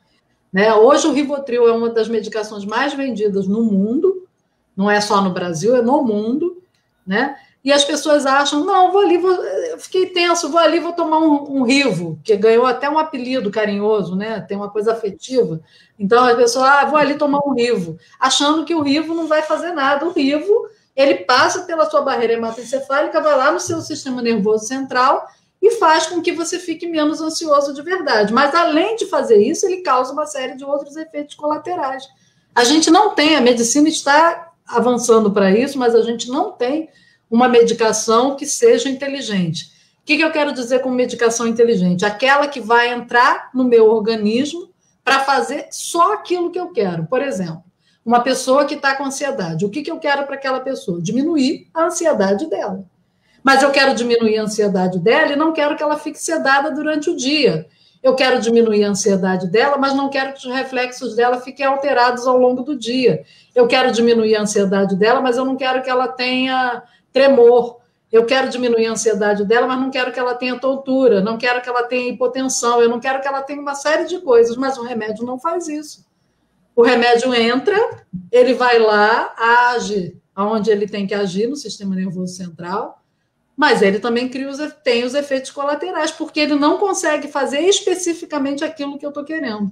né? Hoje o Rivotril é uma das medicações mais vendidas no mundo, não é só no Brasil, é no mundo, né? E as pessoas acham, não, eu fiquei tenso, vou ali, vou tomar um Rivo, que ganhou até um apelido carinhoso, né? Tem uma coisa afetiva. Então, as pessoas, vou ali tomar um Rivo, achando que o Rivo não vai fazer nada. O Rivo, ele passa pela sua barreira hematoencefálica, vai lá no seu sistema nervoso central e faz com que você fique menos ansioso de verdade. Mas, além de fazer isso, ele causa uma série de outros efeitos colaterais. A gente não tem, a medicina está avançando para isso, mas a gente não tem uma medicação que seja inteligente. O que eu quero dizer com medicação inteligente? Aquela que vai entrar no meu organismo para fazer só aquilo que eu quero. Por exemplo, uma pessoa que está com ansiedade. O que eu quero para aquela pessoa? Diminuir a ansiedade dela. Mas eu quero diminuir a ansiedade dela e não quero que ela fique sedada durante o dia. Eu quero diminuir a ansiedade dela, mas não quero que os reflexos dela fiquem alterados ao longo do dia. Eu quero diminuir a ansiedade dela, mas eu não quero que ela tenha tremor. Eu quero diminuir a ansiedade dela, mas não quero que ela tenha tontura, não quero que ela tenha hipotensão, eu não quero que ela tenha uma série de coisas, mas o remédio não faz isso. o remédio entra, ele vai lá, age onde ele tem que agir, no sistema nervoso central, mas ele também tem os efeitos colaterais, porque ele não consegue fazer especificamente aquilo que eu estou querendo.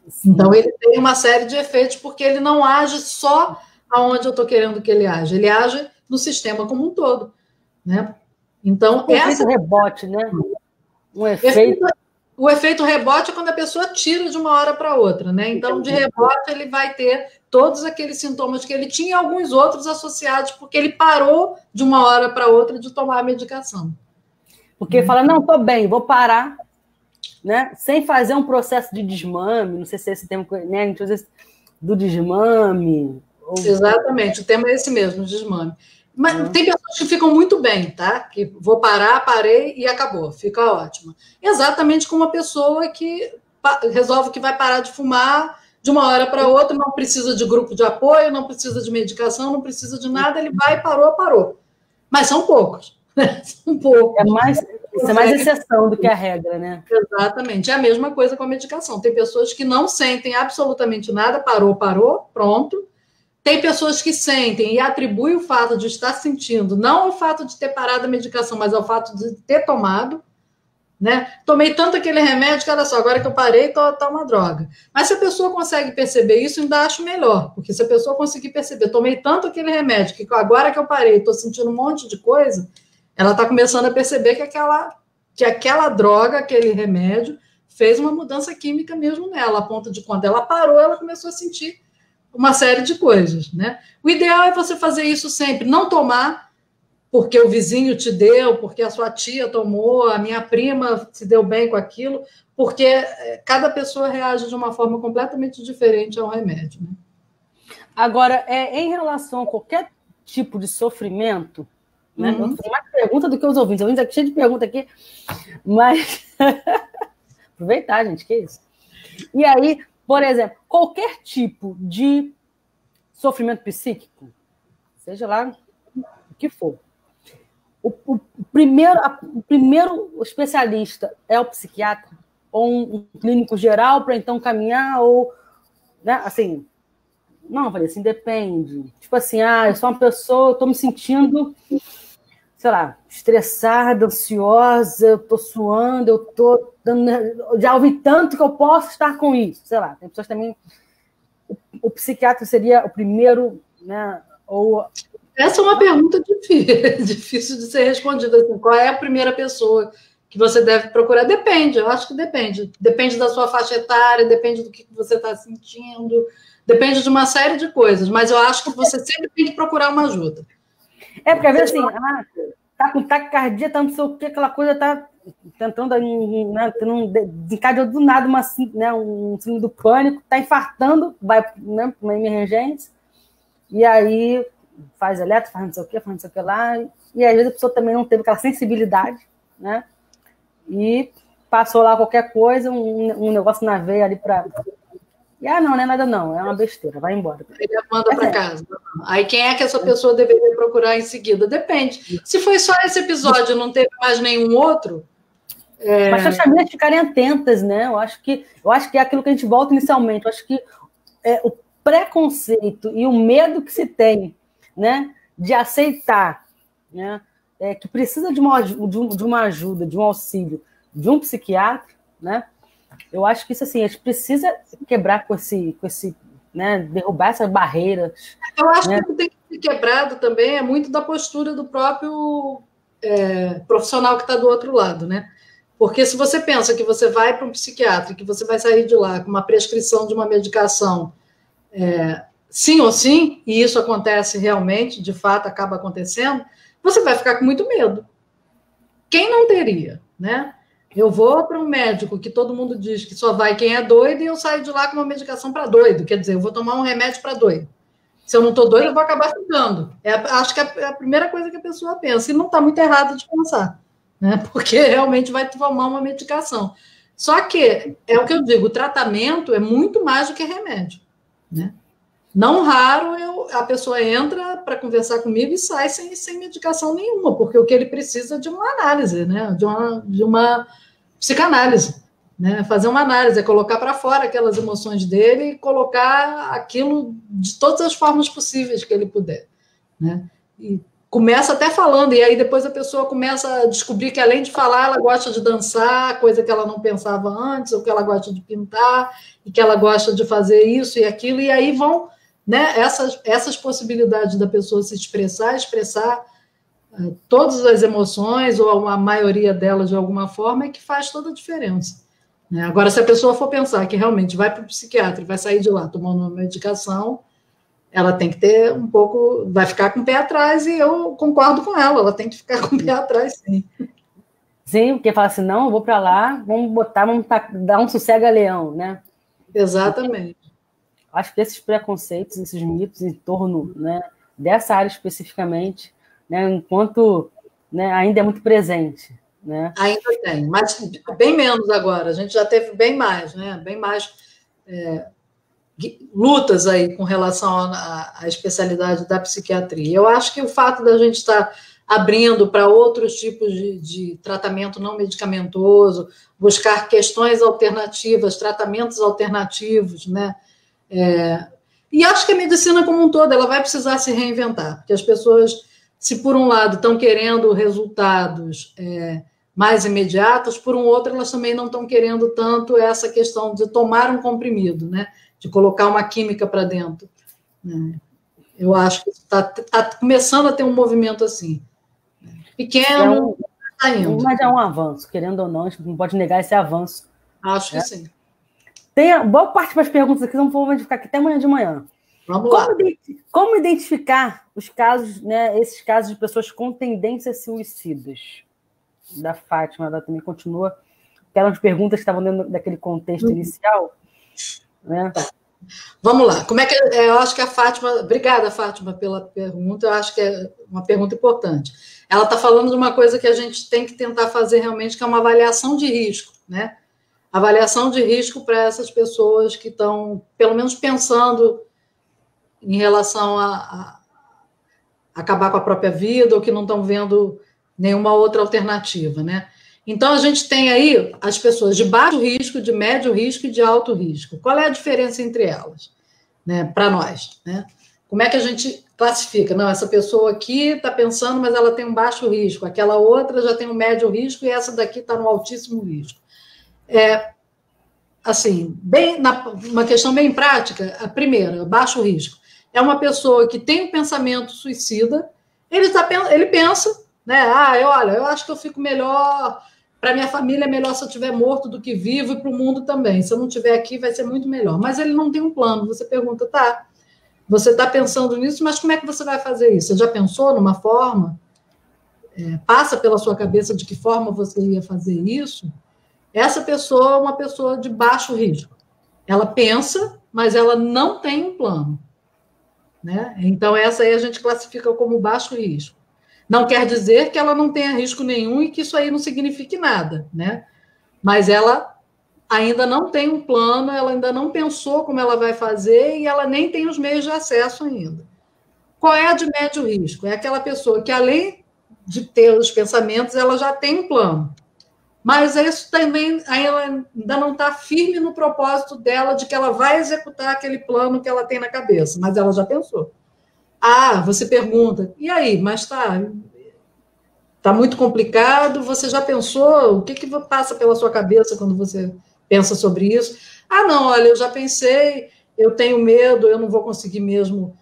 Sim. Então, ele tem uma série de efeitos, porque ele não age só aonde eu estou querendo que ele age, ele age no sistema como um todo, né? Então, o efeito rebote, né? O efeito rebote é quando a pessoa tira de uma hora para outra, né? Então, de rebote, ele vai ter todos aqueles sintomas que ele tinha e alguns outros associados, porque ele parou de uma hora para outra de tomar a medicação. Porque fala, não, estou bem, vou parar, né? Sem fazer um processo de desmame, não sei se é esse termo, né? Do desmame. Exatamente, o tema é esse mesmo, desmame. Mas tem pessoas que ficam muito bem, tá? Que vou parar, parei e acabou, fica ótimo. Exatamente como uma pessoa que resolve que vai parar de fumar de uma hora para outra, não precisa de grupo de apoio, não precisa de medicação, não precisa de nada, ele vai, parou. Mas são poucos. São poucos. Isso é mais exceção do que a regra, né? Exatamente. É a mesma coisa com a medicação. Tem pessoas que não sentem absolutamente nada, parou, pronto. Tem pessoas que sentem e atribuem o fato de estar sentindo, não ao fato de ter parado a medicação, mas ao fato de ter tomado, né? Tomei tanto aquele remédio que, olha só, agora que eu parei, tá uma droga. Mas se a pessoa consegue perceber isso, ainda acho melhor, porque se a pessoa conseguir perceber, tomei tanto aquele remédio que agora que eu parei, estou sentindo um monte de coisa, ela está começando a perceber que aquela droga, aquele remédio, fez uma mudança química mesmo nela, a ponto de quando ela parou, ela começou a sentir uma série de coisas, né? O ideal é você fazer isso sempre, não tomar porque o vizinho te deu, porque a sua tia tomou, a minha prima se deu bem com aquilo, porque cada pessoa reage de uma forma completamente diferente ao remédio, né? Agora, em relação a qualquer tipo de sofrimento, né? Eu vou fazer mais pergunta do que os ouvintes aqui, cheio de pergunta aqui, mas aproveitar, gente, que isso. E aí, por exemplo, qualquer tipo de sofrimento psíquico, seja lá o que for, o primeiro especialista é o psiquiatra ou um clínico geral para então caminhar ou, né, assim, não, falei assim, depende. Tipo assim, eu sou uma pessoa, eu estou me sentindo, sei lá, estressada, ansiosa, eu estou suando, eu estou já ouvi tanto que eu posso estar com isso, sei lá. Tem pessoas também. O psiquiatra seria o primeiro, né? Ou essa é uma pergunta difícil de ser respondida. Assim, qual é a primeira pessoa que você deve procurar? Depende, eu acho que depende. Depende da sua faixa etária, depende do que você está sentindo, depende de uma série de coisas, mas eu acho que você sempre tem que procurar uma ajuda. Porque às vezes assim, tá com taquicardia, tá não sei o que, aquela coisa tá tentando, né, desencadeou do nada um síndrome do pânico, tá infartando, vai, né, para uma emergência, e aí faz eletro, faz não sei o que lá, e às vezes a pessoa também não teve aquela sensibilidade, né, e passou lá qualquer coisa, um negócio na veia ali para... E não é nada não, é uma besteira, vai embora. Ele manda para casa. Aí quem é que essa pessoa deveria procurar em seguida? Depende. Se foi só esse episódio, não teve mais nenhum outro... Mas as famílias ficarem atentas, né? Eu acho que é aquilo que a gente volta inicialmente. Eu acho que o preconceito e o medo que se tem, né, de aceitar, né, que precisa de uma ajuda, de um auxílio, de um psiquiatra, né? Eu acho que isso assim, a gente precisa quebrar com esse né, derrubar essas barreiras. Eu acho que o que tem que ser quebrado também é muito da postura do próprio profissional que está do outro lado, né? Porque se você pensa que você vai para um psiquiatra, que você vai sair de lá com uma prescrição de uma medicação, sim ou sim, e isso acontece realmente, de fato acaba acontecendo, você vai ficar com muito medo. Quem não teria, né? Eu vou para um médico que todo mundo diz que só vai quem é doido e eu saio de lá com uma medicação para doido. Quer dizer, eu vou tomar um remédio para doido. Se eu não estou doido, eu vou acabar ficando. Acho que é a primeira coisa que a pessoa pensa. E não está muito errado de pensar, né? Porque realmente vai tomar uma medicação. Só que, é o que eu digo, o tratamento é muito mais do que remédio, né? Não raro a pessoa entra para conversar comigo e sai sem medicação nenhuma, porque o que ele precisa é de uma análise, né? De uma psicanálise, né? Fazer uma análise, é colocar para fora aquelas emoções dele e colocar aquilo de todas as formas possíveis que ele puder, né? E começa até falando, e aí depois a pessoa começa a descobrir que, além de falar, ela gosta de dançar, coisa que ela não pensava antes, ou que ela gosta de pintar, e que ela gosta de fazer isso e aquilo, e aí vão, né, essas possibilidades da pessoa se expressar todas as emoções, ou a maioria delas de alguma forma, é que faz toda a diferença, né? Agora, se a pessoa for pensar que realmente vai para o psiquiatra e vai sair de lá tomando uma medicação, ela tem que ter um pouco, vai ficar com o pé atrás, e eu concordo com ela tem que ficar com o pé atrás, sim. Sim, porque fala assim, não, eu vou para lá, vamos dar um sossega-leão, né? Exatamente. Acho que esses preconceitos, esses mitos em torno, né, dessa área especificamente, né, enquanto, né, ainda é muito presente, né? Ainda tem, mas bem menos agora, a gente já teve bem mais, né? Bem mais lutas aí com relação à especialidade da psiquiatria. Eu acho que o fato da gente estar abrindo para outros tipos de tratamento não medicamentoso, buscar questões alternativas, tratamentos alternativos, né? E acho que a medicina como um todo, ela vai precisar se reinventar, porque as pessoas, se por um lado estão querendo resultados mais imediatos, por um outro elas também não estão querendo tanto essa questão de tomar um comprimido, né? De colocar uma química para dentro, né? Eu acho que está começando a ter um movimento assim. Pequeno, está indo. Mas é um avanço, querendo ou não, a gente não pode negar esse avanço. Acho que sim. Tem boa parte das perguntas aqui, não vou ficar aqui até amanhã de manhã. Vamos lá. Como identificar os casos, né, esses casos de pessoas com tendências suicidas? Da Fátima, ela também continua. Aquelas perguntas que estavam dentro daquele contexto inicial, né? Tá. Vamos lá. Como é que eu acho que a Fátima, obrigada, Fátima, pela pergunta. Eu acho que é uma pergunta importante. Ela está falando de uma coisa que a gente tem que tentar fazer realmente, que é uma avaliação de risco, né? Avaliação de risco para essas pessoas que estão, pelo menos, pensando em relação a acabar com a própria vida, ou que não estão vendo nenhuma outra alternativa, né? Então, a gente tem aí as pessoas de baixo risco, de médio risco e de alto risco. Qual é a diferença entre elas, né, para nós, né? Como é que a gente classifica? Não, essa pessoa aqui está pensando, mas ela tem um baixo risco, aquela outra já tem um médio risco e essa daqui está no altíssimo risco. Assim, uma questão bem prática, a primeira, baixo risco, é uma pessoa que tem um pensamento suicida, ele pensa, né? Olha, eu acho que eu fico melhor, para minha família é melhor se eu estiver morto do que vivo, e para o mundo também. Se eu não estiver aqui, vai ser muito melhor. Mas ele não tem um plano. Você pergunta, tá, você está pensando nisso, mas como é que você vai fazer isso? Você já pensou numa forma? Passa pela sua cabeça de que forma você ia fazer isso? Essa pessoa é uma pessoa de baixo risco. Ela pensa, mas ela não tem um plano, né? Então, essa aí a gente classifica como baixo risco. Não quer dizer que ela não tenha risco nenhum e que isso aí não signifique nada, né? Mas ela ainda não tem um plano, ela ainda não pensou como ela vai fazer e ela nem tem os meios de acesso ainda. Qual é a de médio risco? É aquela pessoa que, além de ter os pensamentos, ela já tem um plano. Mas isso também, ela ainda não está firme no propósito dela de que ela vai executar aquele plano que ela tem na cabeça, mas ela já pensou. Você pergunta, e aí, mas tá muito complicado, você já pensou? O que passa pela sua cabeça quando você pensa sobre isso? Não, olha, eu já pensei, eu tenho medo, eu não vou conseguir mesmo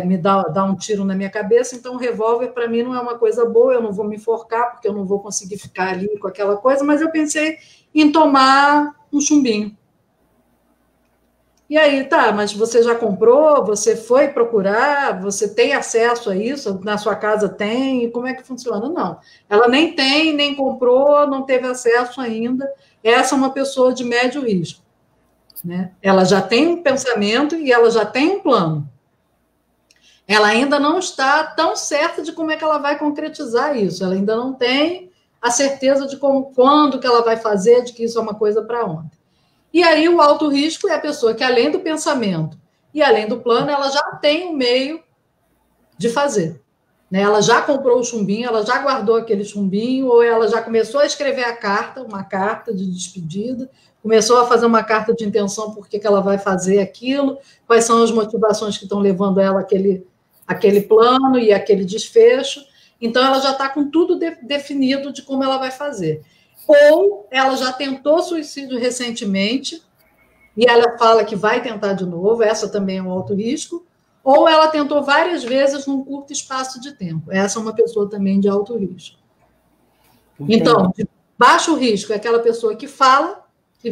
me dar um tiro na minha cabeça, então o revólver para mim não é uma coisa boa, eu não vou me enforcar, porque eu não vou conseguir ficar ali com aquela coisa, mas eu pensei em tomar um chumbinho. E aí, tá, mas você já comprou, você foi procurar, você tem acesso a isso, na sua casa tem, e como é que funciona? Não, ela nem tem, nem comprou, não teve acesso ainda. Essa é uma pessoa de médio risco, né? Ela já tem um pensamento e ela já tem um plano. Ela ainda não está tão certa de como é que ela vai concretizar isso, ela ainda não tem a certeza de quando que ela vai fazer, de que isso é uma coisa para ontem. E aí o alto risco é a pessoa que, além do pensamento e além do plano, ela já tem um meio de fazer. né? Ela já comprou o chumbinho, ela já guardou aquele chumbinho, ou ela já começou a escrever a carta, uma carta de despedida, começou a fazer uma carta de intenção por que ela vai fazer aquilo, quais são as motivações que estão levando ela àquele plano e aquele desfecho. Então, ela já está com tudo definido de como ela vai fazer. Ou ela já tentou suicídio recentemente, e ela fala que vai tentar de novo, essa também é um alto risco, ou ela tentou várias vezes num curto espaço de tempo. Essa é uma pessoa também de alto risco. Entendi. Então, de baixo risco é aquela pessoa que fala, que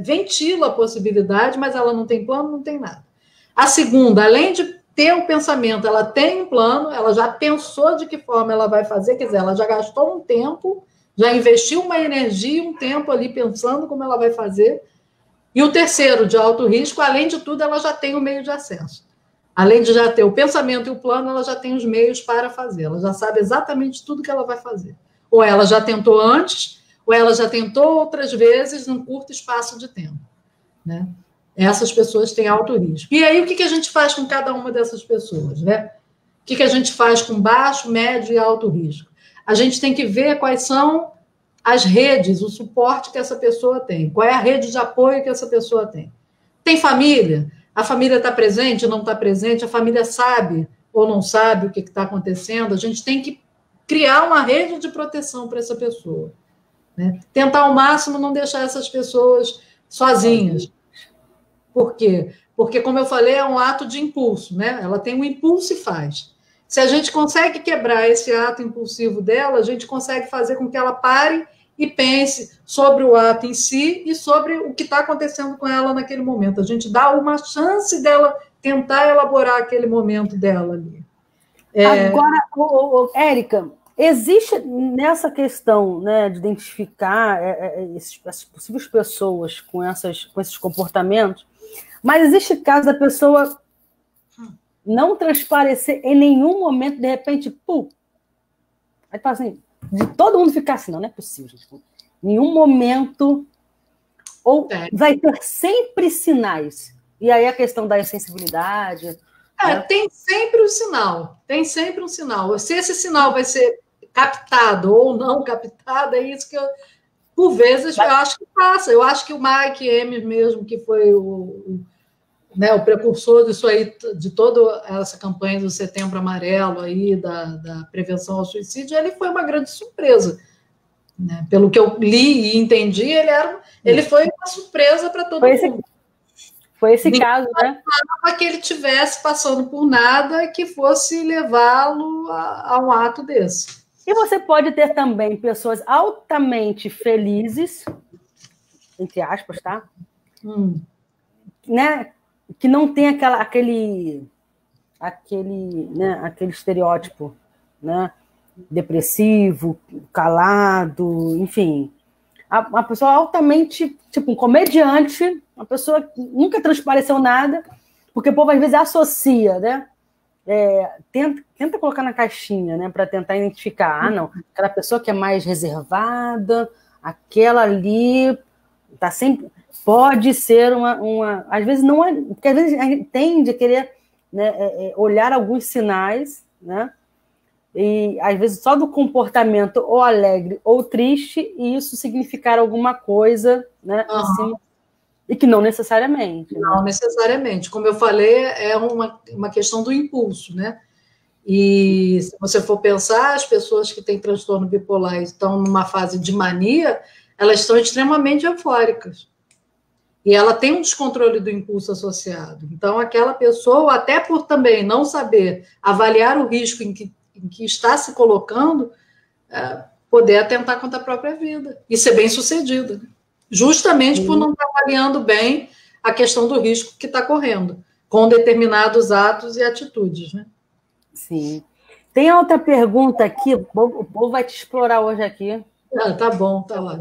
ventila a possibilidade, mas ela não tem plano, não tem nada. A segunda, além de ter o pensamento, ela tem um plano, ela já pensou de que forma ela vai fazer, quer dizer, ela já gastou um tempo, já investiu uma energia, um tempo ali pensando como ela vai fazer. E o terceiro, de alto risco, além de tudo, ela já tem o meio de acesso. Além de já ter o pensamento e o plano, ela já tem os meios para fazer. Ela já sabe exatamente tudo que ela vai fazer. Ou ela já tentou antes, ou ela já tentou outras vezes num curto espaço de tempo, né? Essas pessoas têm alto risco. E aí, o que a gente faz com cada uma dessas pessoas, né? O que a gente faz com baixo, médio e alto risco? A gente tem que ver quais são as redes, o suporte que essa pessoa tem. Qual é a rede de apoio que essa pessoa tem? Tem família? A família está presente, não está presente? A família sabe ou não sabe o que está acontecendo? A gente tem que criar uma rede de proteção para essa pessoa, né? Tentar ao máximo não deixar essas pessoas sozinhas. Por quê? Porque, como eu falei, é um ato de impulso, né? Ela tem um impulso e faz. Se a gente consegue quebrar esse ato impulsivo dela, a gente consegue fazer com que ela pare e pense sobre o ato em si e sobre o que está acontecendo com ela naquele momento. A gente dá uma chance dela tentar elaborar aquele momento dela ali. Agora, Érica, existe nessa questão, né, de identificar essas possíveis pessoas com esses comportamentos, mas existe caso da pessoa não transparecer em nenhum momento, de repente, aí fala assim, de todo mundo ficar assim, não é possível, gente. Em nenhum momento, ou vai ter sempre sinais. E aí a questão da insensibilidade. Né? Tem sempre um sinal. Tem sempre um sinal. Se esse sinal vai ser captado ou não captado, é isso que eu, por vezes, eu acho que passa. Eu acho que o Mike M mesmo, que foi o precursor disso aí, de toda essa campanha do Setembro Amarelo aí, da prevenção ao suicídio, ele foi uma grande surpresa, né? Pelo que eu li e entendi, ele foi uma surpresa para todo mundo. Foi esse caso, né? Para que ele estivesse passando por nada que fosse levá-lo a um ato desse. E você pode ter também pessoas altamente felizes, entre aspas, tá? Né? Que não tem aquele estereótipo, né? Depressivo, calado, enfim. Uma pessoa altamente, tipo um comediante, uma pessoa que nunca transpareceu nada, porque o povo às vezes associa, né? Tenta colocar na caixinha, né? Para tentar identificar. Não, aquela pessoa que é mais reservada, aquela ali tá sempre... Pode ser uma... Às vezes não é... Porque às vezes a gente tende a querer, né, olhar alguns sinais, né? E às vezes só do comportamento ou alegre ou triste, e isso significar alguma coisa, né? Assim, e que não necessariamente. Não, né? Necessariamente. Como eu falei, é uma questão do impulso, né? E se você for pensar, as pessoas que têm transtorno bipolar e estão numa fase de mania, elas estão extremamente eufóricas. E ela tem um descontrole do impulso associado. Então, aquela pessoa, até por também não saber avaliar o risco em que está se colocando, poder atentar contra a própria vida e ser bem-sucedida, né? Justamente por não estar avaliando bem a questão do risco que está correndo, com determinados atos e atitudes, né? Sim. Tem outra pergunta aqui, o povo vai te explorar hoje aqui. Tá bom, tá lá.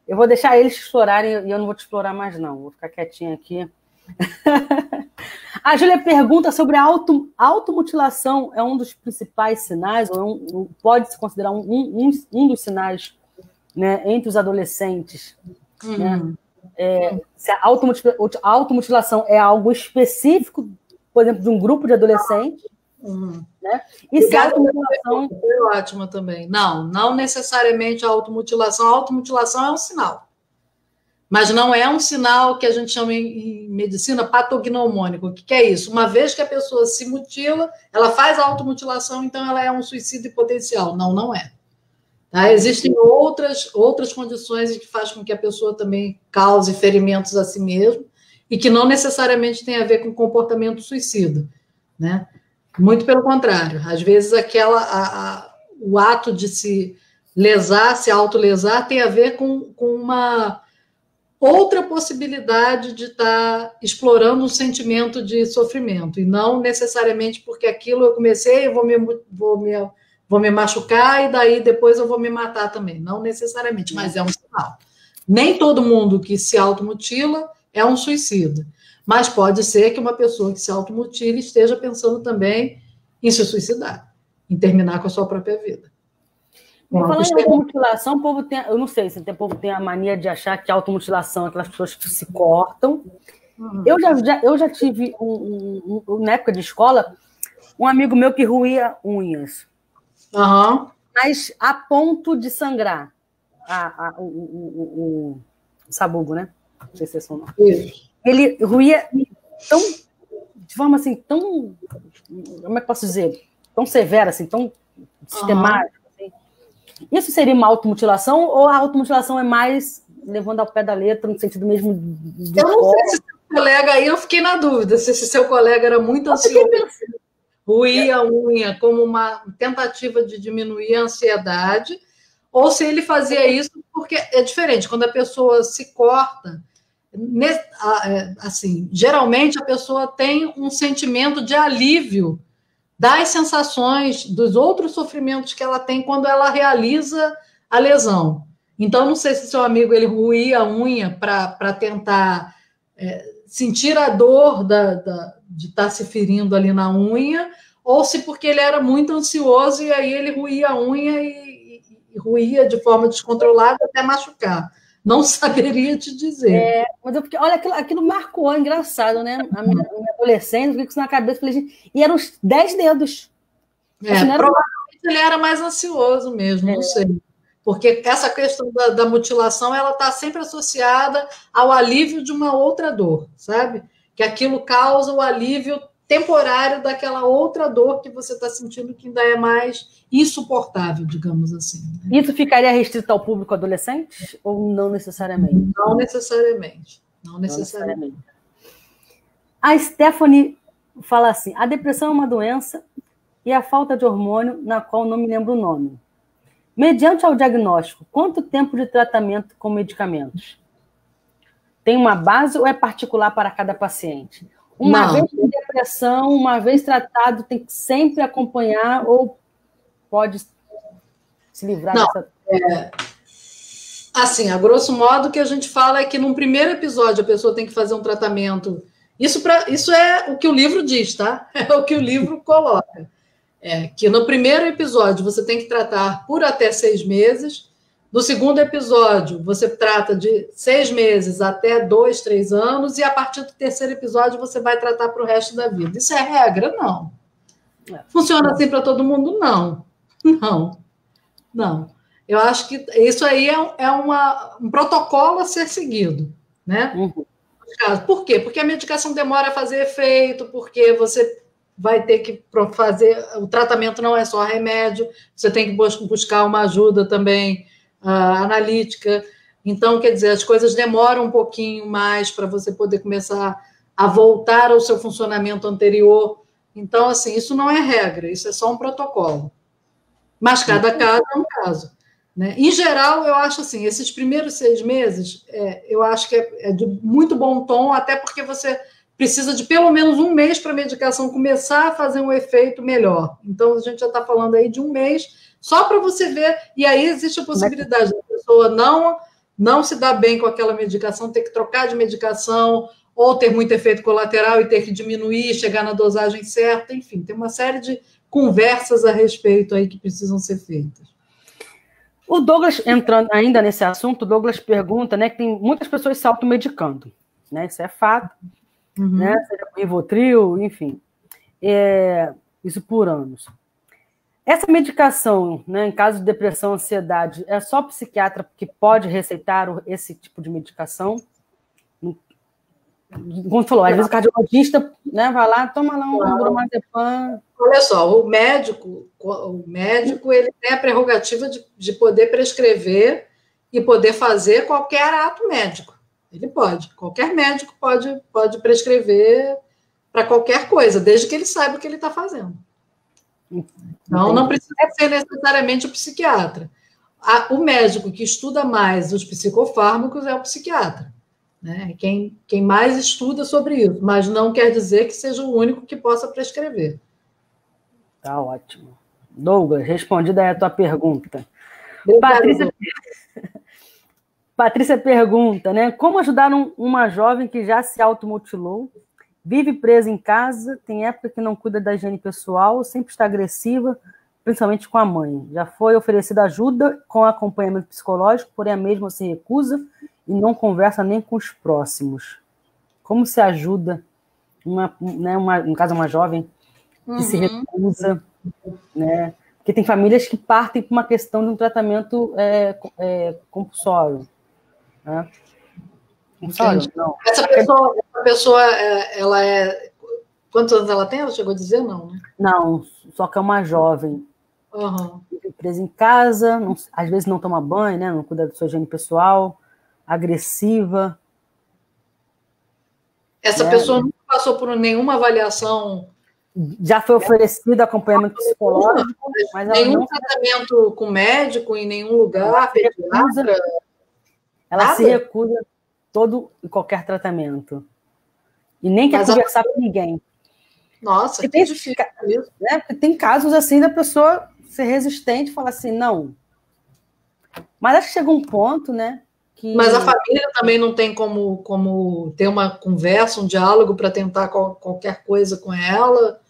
Eu vou deixar eles te explorarem e eu não vou te explorar mais, não. Vou ficar quietinha aqui. A Júlia pergunta sobre a automutilação. É um dos principais sinais, ou pode-se considerar um dos sinais, né, entre os adolescentes? Né? Se a automutilação é algo específico, por exemplo, de um grupo de adolescentes, Né? E se a automutilação... Foi ótima também. Não necessariamente a automutilação. A automutilação é um sinal. Mas não é um sinal que a gente chama em medicina patognomônico. O que é isso? Uma vez que a pessoa se mutila, ela faz a automutilação, então ela é um suicídio potencial. Não é. Tá? Existem outras condições que fazem com que a pessoa também cause ferimentos a si mesma e que não necessariamente tem a ver com comportamento suicida, né? Muito pelo contrário. Às vezes o ato de se lesar, se autolesar, tem a ver com uma outra possibilidade de estar explorando um sentimento de sofrimento, e não necessariamente porque aquilo eu comecei, eu vou me machucar e daí depois eu vou me matar também. Não necessariamente, mas é um sinal. Nem todo mundo que se automutila é um suicida, mas pode ser que uma pessoa que se automutile esteja pensando também em se suicidar, em terminar com a sua própria vida. Falando em automutilação, o povo tem, eu não sei se o povo tem a mania de achar que a automutilação é aquelas pessoas que se cortam. Eu já tive, na época de escola, um amigo meu que roía unhas. Mas a ponto de sangrar o sabugo, né? Não sei se é esse o nome. Ele roía de forma assim, tão... Como é que posso dizer? Tão severa, assim, tão sistemática. Isso seria uma automutilação ou a automutilação é mais levando ao pé da letra, no sentido mesmo eu não sei se seu colega aí, eu fiquei na dúvida, se seu colega era muito ansioso, roía a unha como uma tentativa de diminuir a ansiedade, ou se ele fazia isso porque é diferente, quando a pessoa se corta, assim, geralmente a pessoa tem um sentimento de alívio das sensações, dos outros sofrimentos que ela tem quando ela realiza a lesão. Então, não sei se seu amigo ele roía a unha para tentar sentir a dor de estar se ferindo ali na unha, ou se porque ele era muito ansioso e aí ele roía a unha e roía de forma descontrolada até machucar. Não saberia te dizer. Mas porque, olha, aquilo marcou, é engraçado, né? A minha adolescente, eu fiquei com isso na cabeça, falei, e eram os 10 dedos. Provavelmente ele era mais ansioso mesmo, não sei. Porque essa questão da mutilação, ela está sempre associada ao alívio de uma outra dor, sabe? Que aquilo causa o alívio temporário daquela outra dor que você está sentindo que ainda é mais insuportável, digamos assim. Né? Isso ficaria restrito ao público adolescente ou não necessariamente? Não necessariamente. Não necessariamente. A Stephanie fala assim, a depressão é uma doença e a falta de hormônio, na qual não me lembro o nome. Mediante ao diagnóstico, quanto tempo de tratamento com medicamentos? Tem uma base ou é particular para cada paciente? Uma vez com depressão, uma vez tratado, tem que sempre acompanhar ou pode se livrar dessa... Assim, a grosso modo, o que a gente fala é que num primeiro episódio a pessoa tem que fazer um tratamento. Isso é o que o livro diz, tá? É o que o livro coloca. Que no primeiro episódio você tem que tratar por até 6 meses. No segundo episódio, você trata de 6 meses até 2, 3 anos, e a partir do terceiro episódio você vai tratar para o resto da vida. Isso é regra? Não. Funciona assim para todo mundo? Não. Eu acho que isso aí é um protocolo a ser seguido, né? Por quê? Porque a medicação demora a fazer efeito, porque você vai ter que fazer... O tratamento não é só remédio, você tem que buscar uma ajuda também analítica. Então, quer dizer, as coisas demoram um pouquinho mais para você poder começar a voltar ao seu funcionamento anterior. Então, assim, isso não é regra, isso é só um protocolo. Mas cada caso é um caso. Né? Em geral, eu acho assim, esses primeiros 6 meses, eu acho que é de muito bom tom, até porque você precisa de pelo menos 1 mês para a medicação começar a fazer um efeito melhor. Então, a gente já está falando aí de 1 mês, só para você ver, e aí existe a possibilidade da pessoa não se dar bem com aquela medicação, ter que trocar de medicação, ou ter muito efeito colateral e ter que diminuir, chegar na dosagem certa, enfim, tem uma série de conversas a respeito aí que precisam ser feitas. O Douglas, entrando ainda nesse assunto, o Douglas pergunta, né, que tem muitas pessoas se automedicando, né, isso é fato, né, seja com Rivotril, enfim. Isso por anos. Essa medicação, né, em caso de depressão, ansiedade, é só o psiquiatra que pode receitar esse tipo de medicação? Como falou, às vezes o cardiologista, né, vai lá, toma lá um bromazepam. Olha só, o médico ele tem a prerrogativa de poder prescrever e poder fazer qualquer ato médico. Ele pode, qualquer médico pode prescrever para qualquer coisa, desde que ele saiba o que ele está fazendo. Então, não precisa ser necessariamente o psiquiatra. O médico que estuda mais os psicofármacos é o psiquiatra, né? Quem mais estuda sobre isso, mas não quer dizer que seja o único que possa prescrever. Tá ótimo. Douglas, respondida aí a tua pergunta. Patrícia pergunta, né? Como ajudar uma jovem que já se automutilou, vive presa em casa, tem época que não cuida da higiene pessoal, sempre está agressiva, principalmente com a mãe. Já foi oferecida ajuda com acompanhamento psicológico, porém a mesma se recusa e não conversa nem com os próximos. Como se ajuda, no caso, uma jovem que se recusa, né? Porque tem famílias que partem por uma questão de um tratamento compulsório. Né? Compulsório? Não. Essa pessoa, ela é... Quantos anos ela tem? Ela chegou a dizer, não, né? Não, só que é uma jovem. Presa em casa, às vezes não toma banho, né? Não cuida da sua higiene pessoal, agressiva. Essa pessoa não passou por nenhuma avaliação. Já foi oferecido acompanhamento psicológico, mas ela nenhum tratamento com médico em nenhum lugar, pediatra. Ela se recusa todo e qualquer tratamento. E nem quer conversar com ninguém. Nossa, que difícil isso. Né? Tem casos assim da pessoa ser resistente e falar assim, não. Mas acho que chega um ponto, né? Mas a família também não tem como ter uma conversa, um diálogo para tentar qualquer coisa com ela.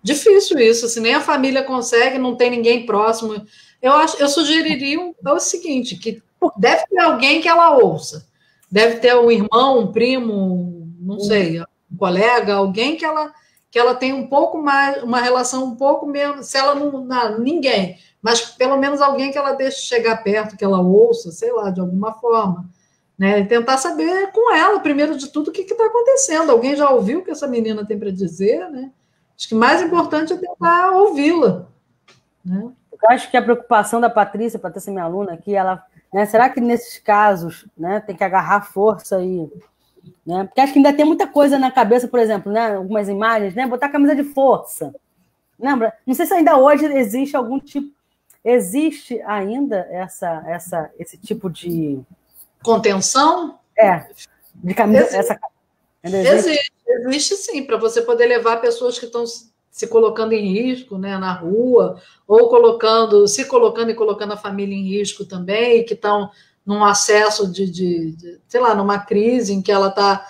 Difícil isso. Se nem a família consegue, não tem ninguém próximo. Eu sugeriria o seguinte, que deve ter alguém que ela ouça. Deve ter um irmão, um primo, não sei, um colega, alguém que ela tem um pouco mais, uma relação um pouco menos, se ela não ninguém, mas pelo menos alguém que ela deixe chegar perto, que ela ouça, sei lá, de alguma forma, né? E tentar saber com ela, primeiro de tudo, o que está acontecendo. Alguém já ouviu o que essa menina tem para dizer, né? Acho que o mais importante é tentar ouvi-la, né? Eu acho que a preocupação da Patrícia minha aluna aqui, ela, né, será que nesses casos, né, tem que agarrar força aí? Né? Porque acho que ainda tem muita coisa na cabeça, por exemplo, né? Algumas imagens, né? Botar camisa de força. Lembra? Não sei se ainda hoje existe algum tipo. Existe ainda esse tipo de. Contenção? De camisa. Existe sim, para você poder levar pessoas que estão se colocando em risco, né, na rua, ou se colocando e colocando a família em risco também, que estão num acesso sei lá, numa crise em que ela está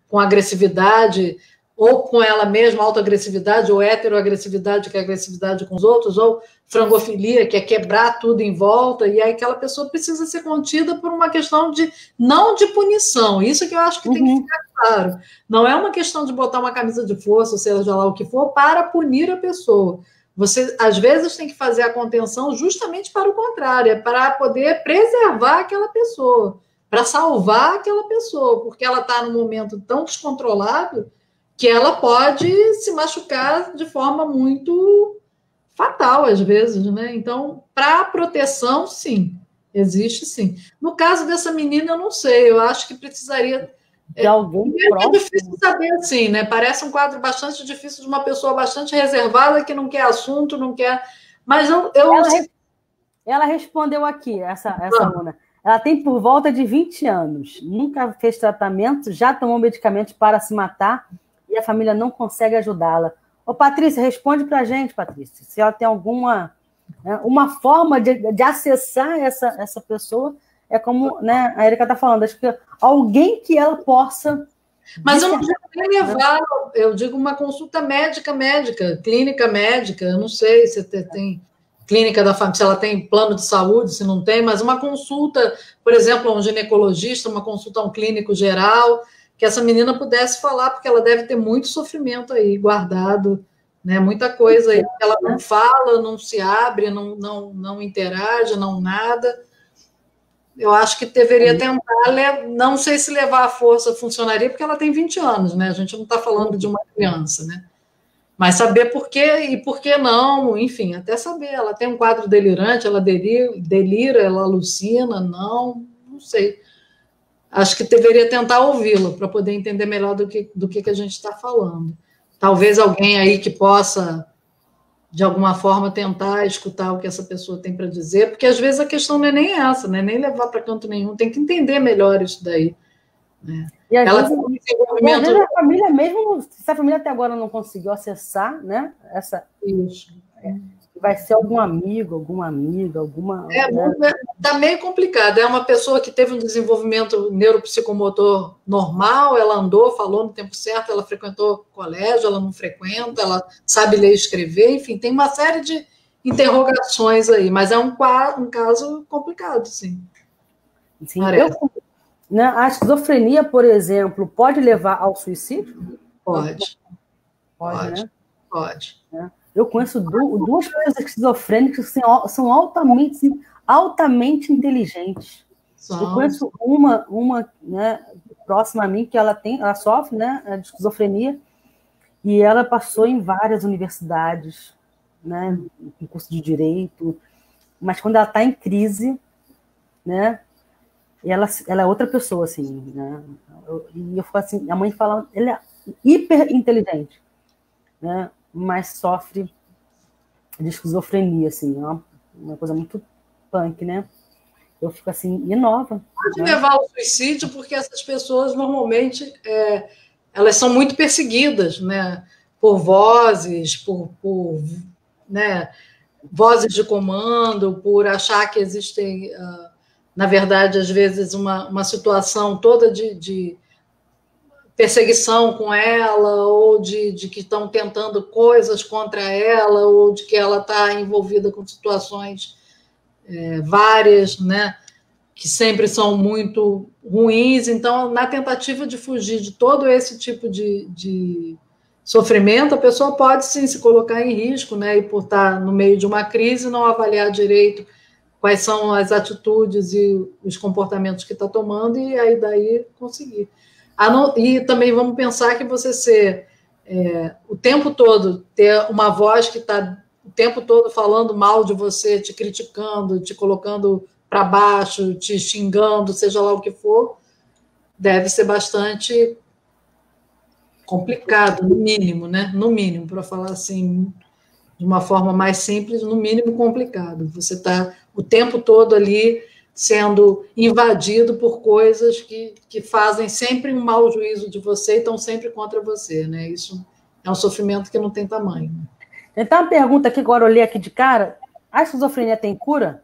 com agressividade, ou com ela mesma, autoagressividade, ou heteroagressividade, que é agressividade com os outros, ou frangofilia, que é quebrar tudo em volta, e aí aquela pessoa precisa ser contida por uma questão não de punição, isso que eu acho que tem que ficar claro. Não é uma questão de botar uma camisa de força, ou seja lá o que for, para punir a pessoa. Você, às vezes, tem que fazer a contenção justamente para o contrário, para poder preservar aquela pessoa, para salvar aquela pessoa, porque ela está num momento tão descontrolado que ela pode se machucar de forma muito fatal, às vezes, né? Então, para proteção, sim, existe sim. No caso dessa menina, eu não sei, eu acho que precisaria... De alguém é difícil saber assim, né? Parece um quadro bastante difícil de uma pessoa bastante reservada, que não quer assunto, não quer... Mas ela respondeu aqui, essa aluna. Ela tem por volta de 20 anos, nunca fez tratamento, já tomou medicamentos para se matar e a família não consegue ajudá-la. Ô, Patrícia, responde para a gente, Patrícia, se ela tem alguma uma forma de acessar essa pessoa, é como, né, a Erika está falando, acho que alguém que ela possa... Mas eu não digo nem levar, eu digo uma consulta médica, clínica médica, eu não sei se tem clínica da família, se ela tem plano de saúde, se não tem, mas uma consulta, por exemplo, a um ginecologista, uma consulta a um clínico geral, que essa menina pudesse falar, porque ela deve ter muito sofrimento aí guardado, né? Muita coisa aí que ela não fala, não se abre, não interage, não nada. Eu acho que deveria tentar, não sei se levar à força funcionaria, porque ela tem 20 anos, né? A gente não está falando de uma criança, né? Mas saber por quê e por que não, enfim, até saber. Ela tem um quadro delirante, ela delira, ela alucina, não sei. Acho que deveria tentar ouvi-la para poder entender melhor do que a gente está falando. Talvez alguém aí que possa, de alguma forma, tentar escutar o que essa pessoa tem para dizer, porque às vezes a questão não é nem essa, né? Nem levar para canto nenhum, tem que entender melhor isso daí. Né? E às vezes a família mesmo, se a família até agora não conseguiu acessar, né? Isso. Vai ser algum amigo, alguma amiga, alguma... Tá meio complicado. É uma pessoa que teve um desenvolvimento neuropsicomotor normal, ela andou, falou no tempo certo, ela frequentou colégio, ela não frequenta, ela sabe ler e escrever, enfim, tem uma série de interrogações aí, mas é um caso complicado, sim. Sim, a esquizofrenia, por exemplo, pode levar ao suicídio? Pode. Né? Pode. Eu conheço duas pessoas esquizofrênicas que são altamente inteligentes. Eu conheço uma né, próxima a mim, que ela sofre, né, de esquizofrenia, e ela passou em várias universidades, né, em curso de direito, mas quando ela está em crise, né, ela é outra pessoa, assim, né? E eu falo assim, a mãe fala, ela é hiper inteligente, né? Mas sofre de esquizofrenia, assim, é uma coisa muito punk, né? Eu fico assim, e nova. Pode levar ao suicídio, porque essas pessoas, normalmente, elas são muito perseguidas, né? Por vozes, por né? Vozes de comando, por achar que existem, na verdade, às vezes, uma situação toda de perseguição com ela, ou de que estão tentando coisas contra ela, ou de que ela está envolvida com situações várias, né, que sempre são muito ruins. Então, na tentativa de fugir de todo esse tipo de sofrimento, a pessoa pode sim se colocar em risco, né, e por estar no meio de uma crise, não avaliar direito quais são as atitudes e os comportamentos que está tomando, e aí daí conseguir. E também vamos pensar que você ser o tempo todo, ter uma voz que está o tempo todo falando mal de você, te criticando, te colocando para baixo, te xingando, seja lá o que for, deve ser bastante complicado, no mínimo, né? No mínimo, para falar assim, de uma forma mais simples, no mínimo complicado. Você está o tempo todo ali sendo invadido por coisas que fazem sempre um mau juízo de você e estão sempre contra você, né? Isso é um sofrimento que não tem tamanho. Tem uma pergunta aqui, agora eu olhei aqui de cara. A esquizofrenia tem cura?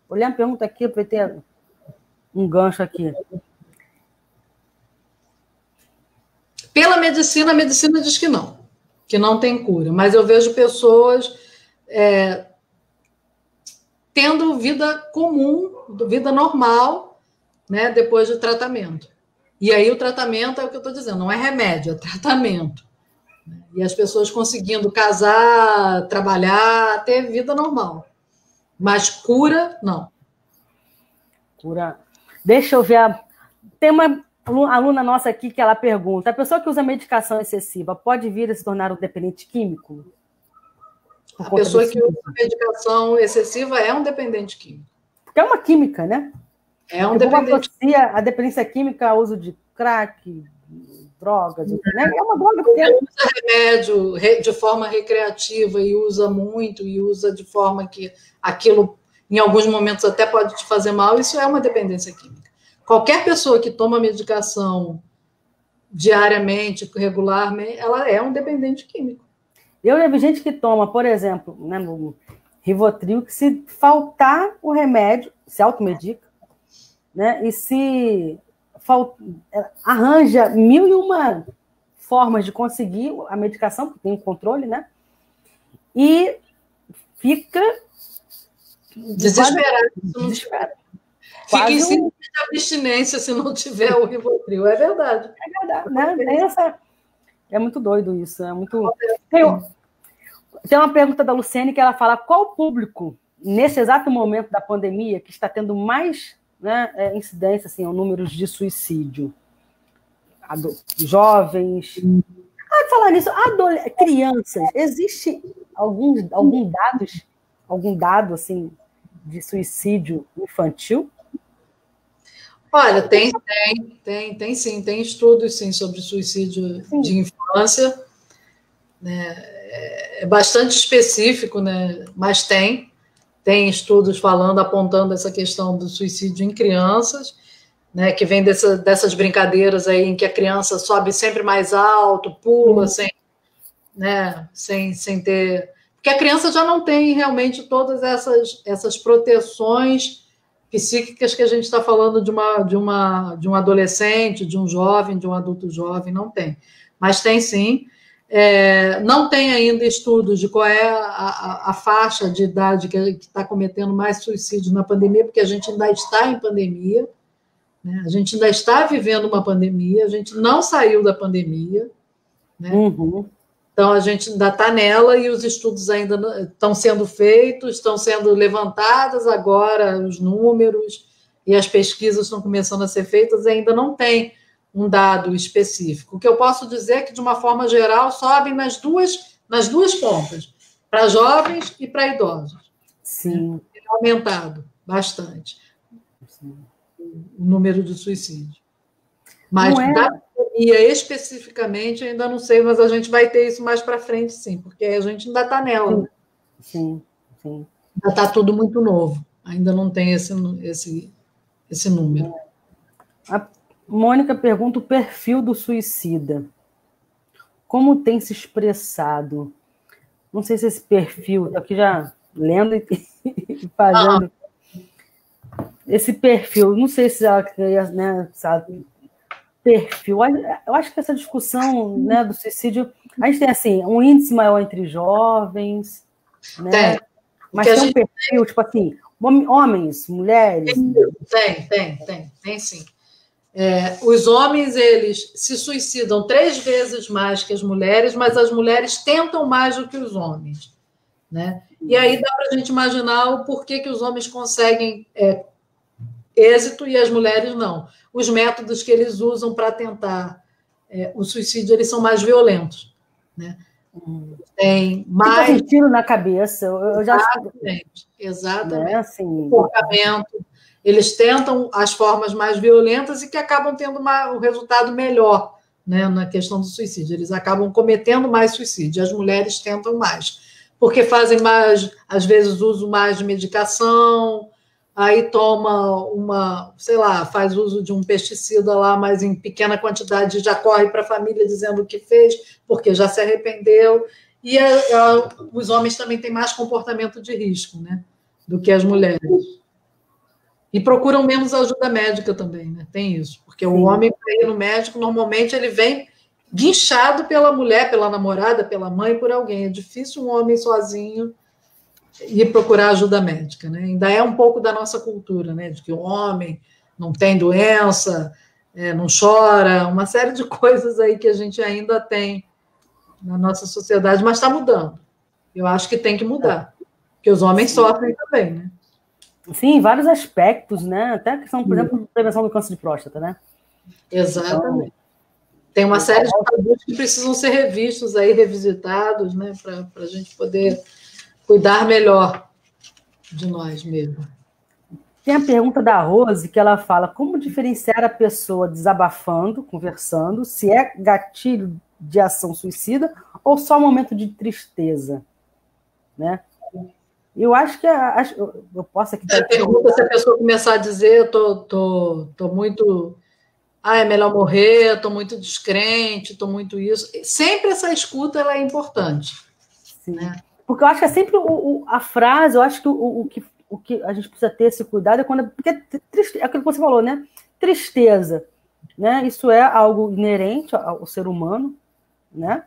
Olhei uma pergunta aqui, para ter um gancho aqui. Pela medicina, a medicina diz que não tem cura. Mas eu vejo pessoas tendo vida comum, vida normal, né, depois do tratamento. E aí o tratamento é o que eu estou dizendo, não é remédio, é tratamento. E as pessoas conseguindo casar, trabalhar, ter vida normal. Mas cura, não. Cura. Deixa eu ver. Tem uma aluna nossa aqui que ela pergunta: a pessoa que usa medicação excessiva pode vir a se tornar um dependente químico? A pessoa que usa medicação excessiva é um dependente químico. Porque é uma química, né? É um dependente. A dependência química ao uso de crack, drogas, né? É uma droga. Porque usa remédio de forma recreativa e usa muito, e usa de forma que aquilo, em alguns momentos, até pode te fazer mal, isso é uma dependência química. Qualquer pessoa que toma medicação diariamente, regularmente, ela é um dependente químico. Eu já vi gente que toma, por exemplo, né, no Rivotril, que se faltar o remédio, se automedica, né, e se arranja 1001 formas de conseguir a medicação, porque tem um controle, né, e fica desesperado. Fica em cima de abstinência se não tiver o Rivotril, é verdade. É verdade, né? É muito doido isso, é muito... Tem uma pergunta da Luciene que ela fala: qual o público, nesse exato momento da pandemia, que está tendo mais, né, incidência, assim, números de suicídio? Jovens. Falar nisso, crianças, existe algum dado assim, de suicídio infantil? Olha, tem sim, tem estudos sim sobre suicídio de infância, né? É bastante específico, né? Mas tem estudos apontando essa questão do suicídio em crianças, né? Que vem dessas brincadeiras aí em que a criança sobe sempre mais alto, pula sem ter, porque a criança já não tem realmente todas essas proteções psíquicas que a gente está falando de um adolescente, de um jovem, de um adulto jovem, não tem. Mas tem sim. Não tem ainda estudos de qual é a faixa de idade que está cometendo mais suicídio na pandemia, porque a gente ainda está em pandemia, né? A gente ainda está vivendo uma pandemia, a gente não saiu da pandemia, né? Uhum. Então, a gente ainda está nela e os estudos ainda estão sendo feitos, estão sendo levantados agora os números e as pesquisas estão começando a ser feitas e ainda não tem um dado específico. O que eu posso dizer é que, de uma forma geral, sobem nas duas pontas, para jovens e para idosos. Sim. Tem aumentado bastante o número de suicídios. Mas da pandemia especificamente, ainda não sei, mas a gente vai ter isso mais para frente, sim, porque a gente ainda está nela. Né? Sim. Ainda está tudo muito novo, ainda não tem esse número. A Mônica pergunta o perfil do suicida. Como tem se expressado? Não sei se esse perfil, estou aqui já lendo e fazendo. Esse perfil, não sei se ela queria, né, sabe, perfil. Eu acho que essa discussão, né, do suicídio, a gente tem assim, um índice maior entre jovens, né? Mas tem um perfil, tipo assim, homens, mulheres. Tem sim. Os homens, eles se suicidam 3 vezes mais que as mulheres, mas as mulheres tentam mais do que os homens, né? E aí dá para a gente imaginar o porquê que os homens conseguem êxito e as mulheres não. Os métodos que eles usam para tentar o suicídio, eles são mais violentos, né? Tem mais... Tipo, tiro na cabeça. Exatamente. Né? Assim... Enforcamento. Eles tentam as formas mais violentas e que acabam tendo um resultado melhor, né, na questão do suicídio. Eles acabam cometendo mais suicídio. As mulheres tentam mais, porque fazem mais, às vezes, uso mais de medicação, aí toma faz uso de um pesticida lá, mas em pequena quantidade, já corre para a família dizendo o que fez, porque já se arrependeu. E os homens também têm mais comportamento de risco, né, do que as mulheres. E procuram menos ajuda médica também, né? Tem isso. Porque o homem, para ir no médico, normalmente ele vem guinchado pela mulher, pela namorada, pela mãe, por alguém. É difícil um homem sozinho ir procurar ajuda médica, né? Ainda é um pouco da nossa cultura, né? De que o homem não tem doença, não chora, uma série de coisas aí que a gente ainda tem na nossa sociedade, mas está mudando. Eu acho que tem que mudar. Porque os homens sofrem também, né? Sim, vários aspectos, né? Até a questão, por exemplo, de prevenção do câncer de próstata, né? Exatamente. Então, tem uma série de tabus que precisam ser revistos aí, revisitados, né? Para a gente poder cuidar melhor de nós mesmos. Tem a pergunta da Rose, que ela fala: como diferenciar a pessoa desabafando, conversando, se é gatilho de ação suicida ou só momento de tristeza, né? Eu acho que eu posso aqui... Pergunta se a pessoa começar a dizer: tô muito... é melhor morrer, estou muito descrente, estou muito isso. Sempre essa escuta ela é importante. Sim. Né? Porque eu acho que é sempre a frase, eu acho que o que a gente precisa ter esse cuidado é quando... Porque é aquilo que você falou, né? Tristeza, né? Isso é algo inerente ao ser humano, né?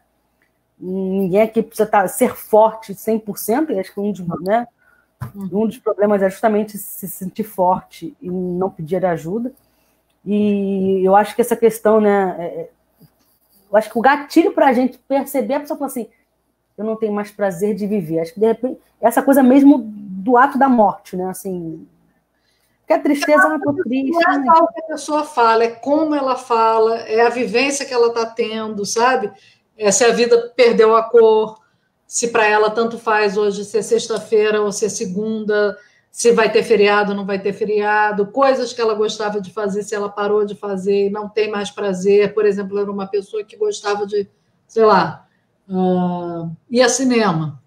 Ninguém aqui precisa ser forte 100%, e acho que um dos problemas é justamente se sentir forte e não pedir ajuda. E eu acho que essa questão, né? Eu acho que o gatilho para a gente perceber, a pessoa fala assim: eu não tenho mais prazer de viver. Acho que, de repente, essa coisa mesmo do ato da morte, né? Assim, porque a tristeza é uma coisa triste. Não é só o que a pessoa fala, é como ela fala, é a vivência que ela está tendo, sabe? Se a vida perdeu a cor, se para ela tanto faz hoje ser sexta-feira ou ser segunda, se vai ter feriado ou não vai ter feriado, coisas que ela gostava de fazer, se ela parou de fazer e não tem mais prazer. Por exemplo, era uma pessoa que gostava de, sei lá, ir a cinema.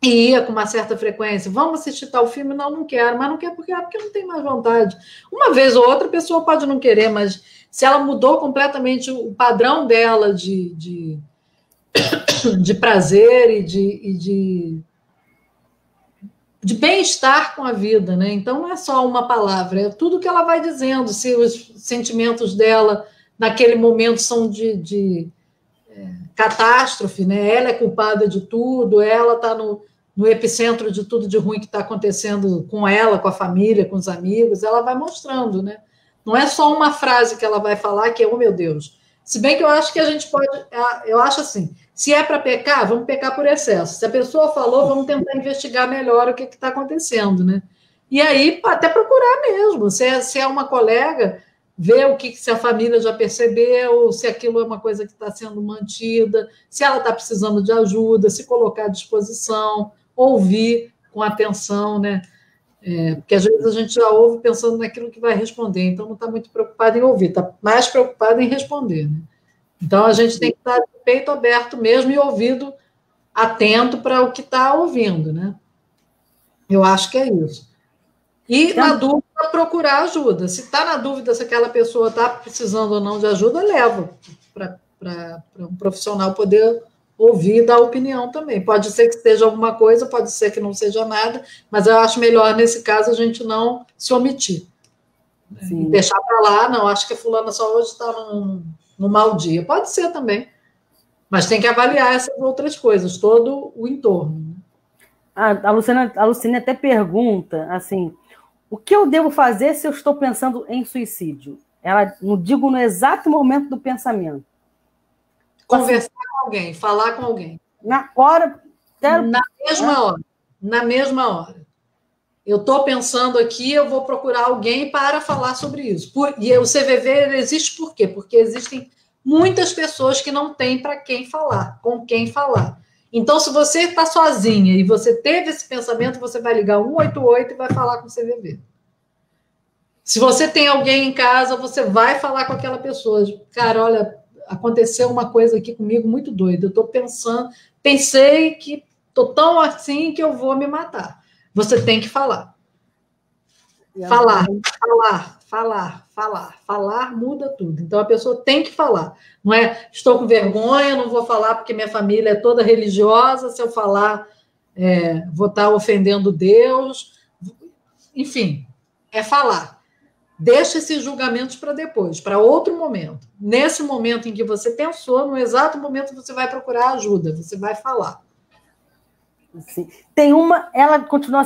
E ia com uma certa frequência. Vamos assistir tal filme? Não, não quero. Mas não quer porque não tem mais vontade. Uma vez ou outra a pessoa pode não querer, mas se ela mudou completamente o padrão dela de prazer e de bem-estar com a vida, né? Então não é só uma palavra, é tudo que ela vai dizendo, se os sentimentos dela naquele momento são de catástrofe, né? Ela é culpada de tudo, ela está no epicentro de tudo de ruim que está acontecendo com ela, com a família, com os amigos, ela vai mostrando, né? Não é só uma frase que ela vai falar que é, oh meu Deus. Se bem que eu acho que a gente pode, eu acho assim, se é para pecar, vamos pecar por excesso. Se a pessoa falou, vamos tentar investigar melhor o que está acontecendo, né? E aí, até procurar mesmo. Se é uma colega, ver se a família já percebeu, se aquilo é uma coisa que está sendo mantida, se ela está precisando de ajuda, se colocar à disposição, ouvir com atenção, né? Porque às vezes a gente já ouve pensando naquilo que vai responder, então não está muito preocupado em ouvir, está mais preocupado em responder, né? Então a gente tem que estar de peito aberto mesmo e ouvido atento para o que está ouvindo, né? Eu acho que é isso. E, na dúvida, procurar ajuda. Se está na dúvida se aquela pessoa está precisando ou não de ajuda, leva para um profissional poder ouvir e dar opinião também. Pode ser que seja alguma coisa, pode ser que não seja nada, mas eu acho melhor, nesse caso, a gente não se omitir. Sim. Deixar para lá, não, acho que a fulana só hoje está num mau dia. Pode ser também, mas tem que avaliar essas outras coisas, todo o entorno. A Luciane até pergunta, assim, o que eu devo fazer se eu estou pensando em suicídio? Ela não digo no exato momento do pensamento. Conversar com alguém, falar com alguém. Na hora. Na mesma hora. Na mesma hora. Eu estou pensando aqui, eu vou procurar alguém para falar sobre isso. E o CVV existe por quê? Porque existem muitas pessoas que não têm para quem falar, com quem falar. Então, se você está sozinha e você teve esse pensamento, você vai ligar 188 e vai falar com o CVV. Se você tem alguém em casa, você vai falar com aquela pessoa. Cara, olha, aconteceu uma coisa aqui comigo muito doida. Eu estou pensei que estou tão assim que eu vou me matar. Você tem que falar. Falar muda tudo. Então, a pessoa tem que falar. Não é, estou com vergonha, não vou falar porque minha família é toda religiosa, se eu falar, vou estar ofendendo Deus. Enfim, é falar. Deixa esses julgamentos para depois, para outro momento. Nesse momento em que você pensou, no exato momento você vai procurar ajuda, você vai falar. Sim. Tem uma, ela continua,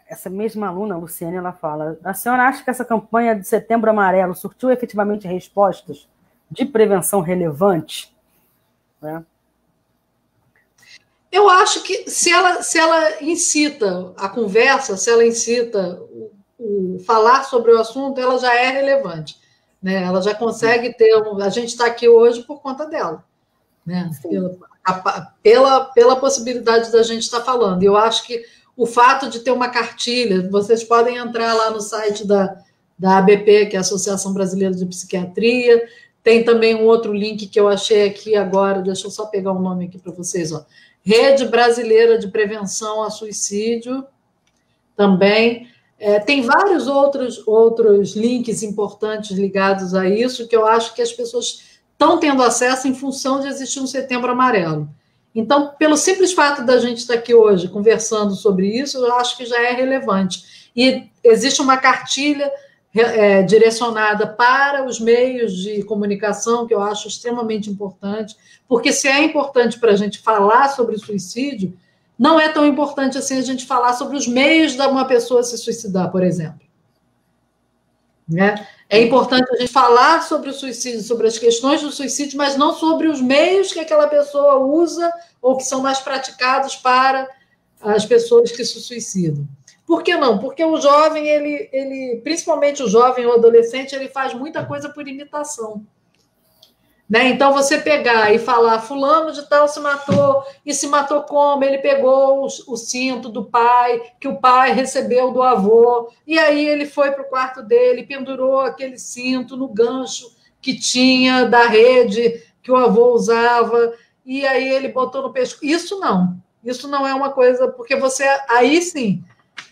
essa mesma aluna, a Luciane, ela fala, a senhora acha que essa campanha de Setembro Amarelo surtiu efetivamente respostas de prevenção relevante? Né? Eu acho que se ela incita a conversa, se ela incita o falar sobre o assunto, ela já é relevante. Né? Ela já consegue ter... A gente está aqui hoje por conta dela. Né? Pela possibilidade da gente estar falando. E eu acho que o fato de ter uma cartilha, vocês podem entrar lá no site da ABP, que é a Associação Brasileira de Psiquiatria, tem também um outro link que eu achei aqui agora, deixa eu só pegar o nome aqui para vocês, ó. Rede Brasileira de Prevenção a Suicídio, também. Tem vários outros links importantes ligados a isso, que eu acho que as pessoas estão tendo acesso em função de existir um Setembro Amarelo. Então, pelo simples fato da gente estar aqui hoje conversando sobre isso, eu acho que já é relevante. E existe uma cartilha direcionada para os meios de comunicação, que eu acho extremamente importante, porque se é importante para a gente falar sobre suicídio, não é tão importante assim a gente falar sobre os meios de uma pessoa se suicidar, por exemplo. né? É importante a gente falar sobre o suicídio, sobre as questões do suicídio, mas não sobre os meios que aquela pessoa usa ou que são mais praticados para as pessoas que se suicidam. Por que não? Porque o jovem, ele, principalmente o jovem ou adolescente, ele faz muita coisa por imitação. Né? Então, você pegar e falar, fulano de tal se matou, e se matou como? Ele pegou o cinto do pai, que o pai recebeu do avô, e aí ele foi para o quarto dele, pendurou aquele cinto no gancho que tinha da rede que o avô usava, e aí ele botou no pescoço. Isso não é uma coisa, porque você, aí sim,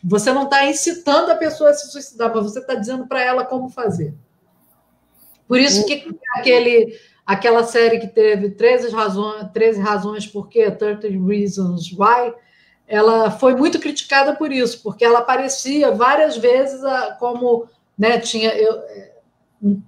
você não está incitando a pessoa a se suicidar, mas você está dizendo para ela como fazer. Por isso que aquela série que teve 13 razões por quê, 30 Reasons Why, ela foi muito criticada por isso, porque ela aparecia várias vezes como, né, tinha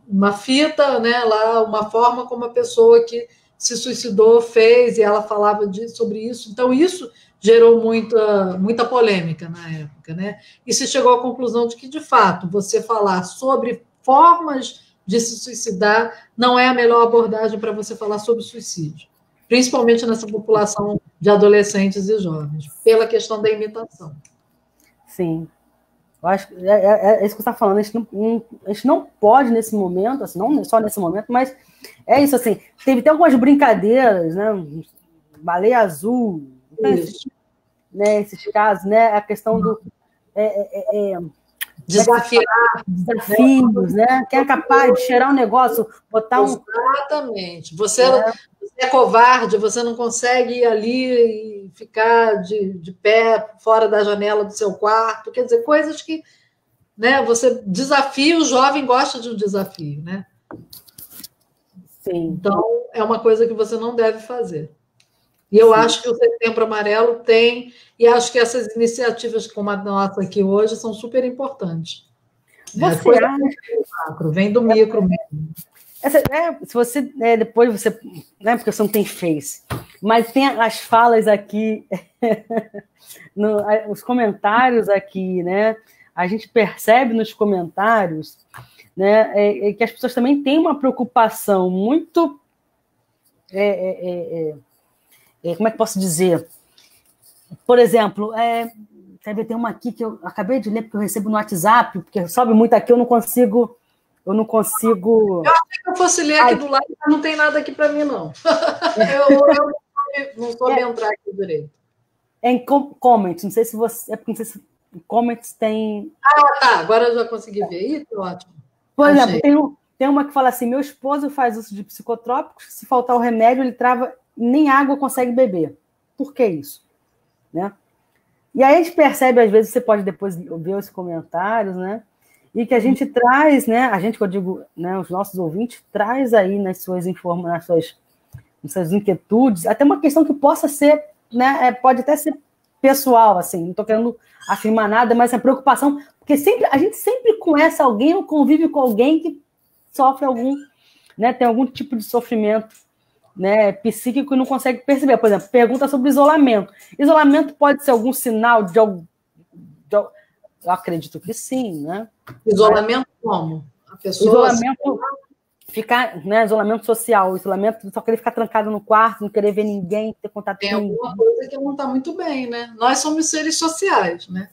uma fita, né, lá, uma forma como a pessoa que se suicidou fez, e ela falava sobre isso. Então, isso gerou muita polêmica na época, né? E se chegou à conclusão de que, de fato, você falar sobre formas de se suicidar não é a melhor abordagem para você falar sobre suicídio, principalmente nessa população de adolescentes e jovens, pela questão da imitação. Sim. Eu acho que é isso que você está falando, a gente não pode nesse momento, assim, não só nesse momento, mas é isso, assim, teve até algumas brincadeiras, né, baleia azul, né, esses casos, né, a questão do desafios, né? Quem é capaz de cheirar um negócio, botar um... Exatamente. Você é covarde, você não consegue ir ali e ficar de pé fora da janela do seu quarto, quer dizer, coisas que, né, você desafia, o jovem gosta de um desafio, né? Sim. Então, é uma coisa que você não deve fazer. E eu acho que o Setembro Amarelo tem, e acho que essas iniciativas como a nossa aqui hoje são super importantes. Você acha... Vem do micro mesmo. Se você, depois você... Né, porque você não tem Face, mas tem as falas aqui, os comentários aqui, né? A gente percebe nos comentários, né, que as pessoas também têm uma preocupação muito... como é que posso dizer? Por exemplo, tem uma aqui que eu acabei de ler, porque eu recebo no WhatsApp, porque sobe muito aqui, eu não consigo... Eu achei que eu fosse ler aqui do lado, mas não tem nada aqui para mim, não. Eu não soube entrar aqui direito. É em comments, não sei se você... não sei se comments tem... Tá, agora eu já consegui ver. Isso, ótimo. Por exemplo, tem uma que fala assim, meu esposo faz uso de psicotrópicos, se faltar o remédio, ele trava, nem água consegue beber. Por que isso? Né? E aí a gente percebe, às vezes, você pode depois ver os comentários, né? E que a gente traz, né? A gente, que eu digo, né, os nossos ouvintes, traz aí nas suas informações, nas suas inquietudes, até uma questão que possa ser, né? Pode até ser pessoal, assim, não estou querendo afirmar nada, mas a preocupação, porque a gente sempre conhece alguém ou convive com alguém que sofre né, tem algum tipo de sofrimento, né, psíquico e não consegue perceber. Por exemplo, pergunta sobre isolamento. Isolamento pode ser algum sinal de algum... Eu acredito que sim, né? Isolamento como? A pessoa... Isolamento, né, isolamento social, isolamento, só querer ficar trancado no quarto, não querer ver ninguém, ter contato com ninguém. Tem alguma coisa que não está muito bem, né? Nós somos seres sociais, né?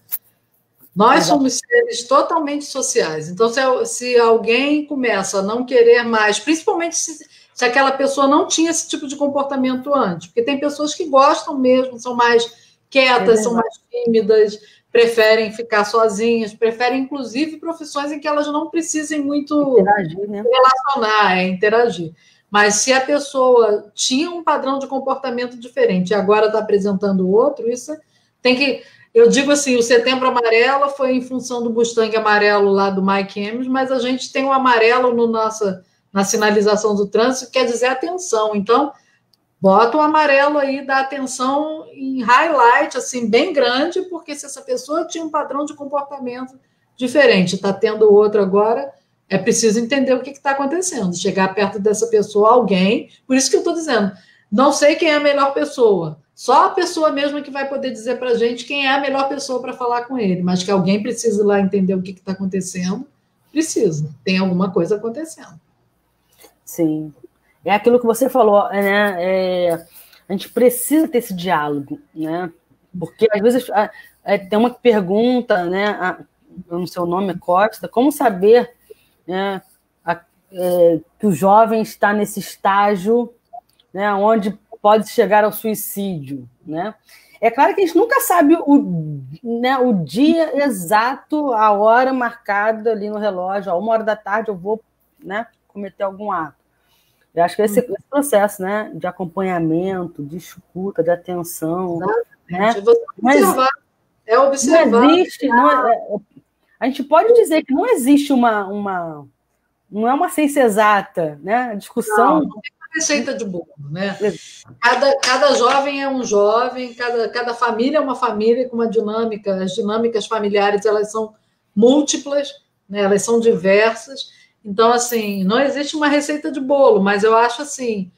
Nós somos seres totalmente sociais. Então, se alguém começa a não querer mais, principalmente se aquela pessoa não tinha esse tipo de comportamento antes, porque tem pessoas que gostam mesmo, são mais quietas, são mais tímidas, preferem ficar sozinhas, preferem, inclusive, profissões em que elas não precisem muito interagir, né? Relacionar, interagir. Mas se a pessoa tinha um padrão de comportamento diferente e agora está apresentando outro, isso tem que... Eu digo assim, o Setembro Amarelo foi em função do Mustang amarelo lá do Mike Emms, mas a gente tem o amarelo na sinalização do trânsito, que quer dizer atenção. Então, bota o amarelo aí da atenção em highlight, assim, bem grande, porque se essa pessoa tinha um padrão de comportamento diferente, está tendo outro agora, é preciso entender o que está acontecendo, chegar perto dessa pessoa, alguém, por isso que eu estou dizendo, não sei quem é a melhor pessoa, só a pessoa mesma que vai poder dizer para a gente quem é a melhor pessoa para falar com ele, mas que alguém precisa ir lá entender o que está acontecendo precisa, tem alguma coisa acontecendo. Sim. É aquilo que você falou, né? A gente precisa ter esse diálogo, né? Porque às vezes tem uma pergunta, né? Eu não sei o nome, Costa, como saber, né, que o jovem está nesse estágio, né, onde pode chegar ao suicídio, né? É claro que a gente nunca sabe o dia exato, a hora marcada ali no relógio, a 1h da tarde eu vou, né, cometer algum ato. Eu acho que esse processo, né, de acompanhamento, de escuta, de atenção, né? Observar. Não existe, a gente pode dizer que não existe não é uma ciência exata, né? A discussão. Não tem uma receita de bolo, né? Cada jovem é um jovem, cada família é uma família com uma dinâmica. As dinâmicas familiares, elas são múltiplas, né? Elas são diversas. Então, assim, não existe uma receita de bolo, mas eu acho assim,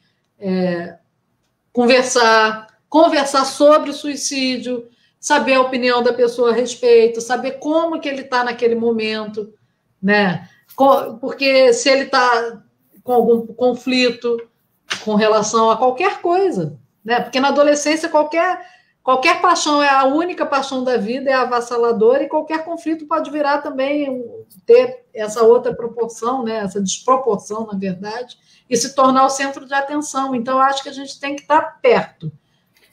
conversar sobre suicídio, saber a opinião da pessoa a respeito, saber como que ele está naquele momento, né? Porque se ele está com algum conflito com relação a qualquer coisa, né? Porque na adolescência qualquer paixão é a única paixão da vida, é avassaladora, e qualquer conflito pode virar também, ter essa outra proporção, né? Essa desproporção, na verdade, e se tornar o centro de atenção. Então, eu acho que a gente tem que estar perto.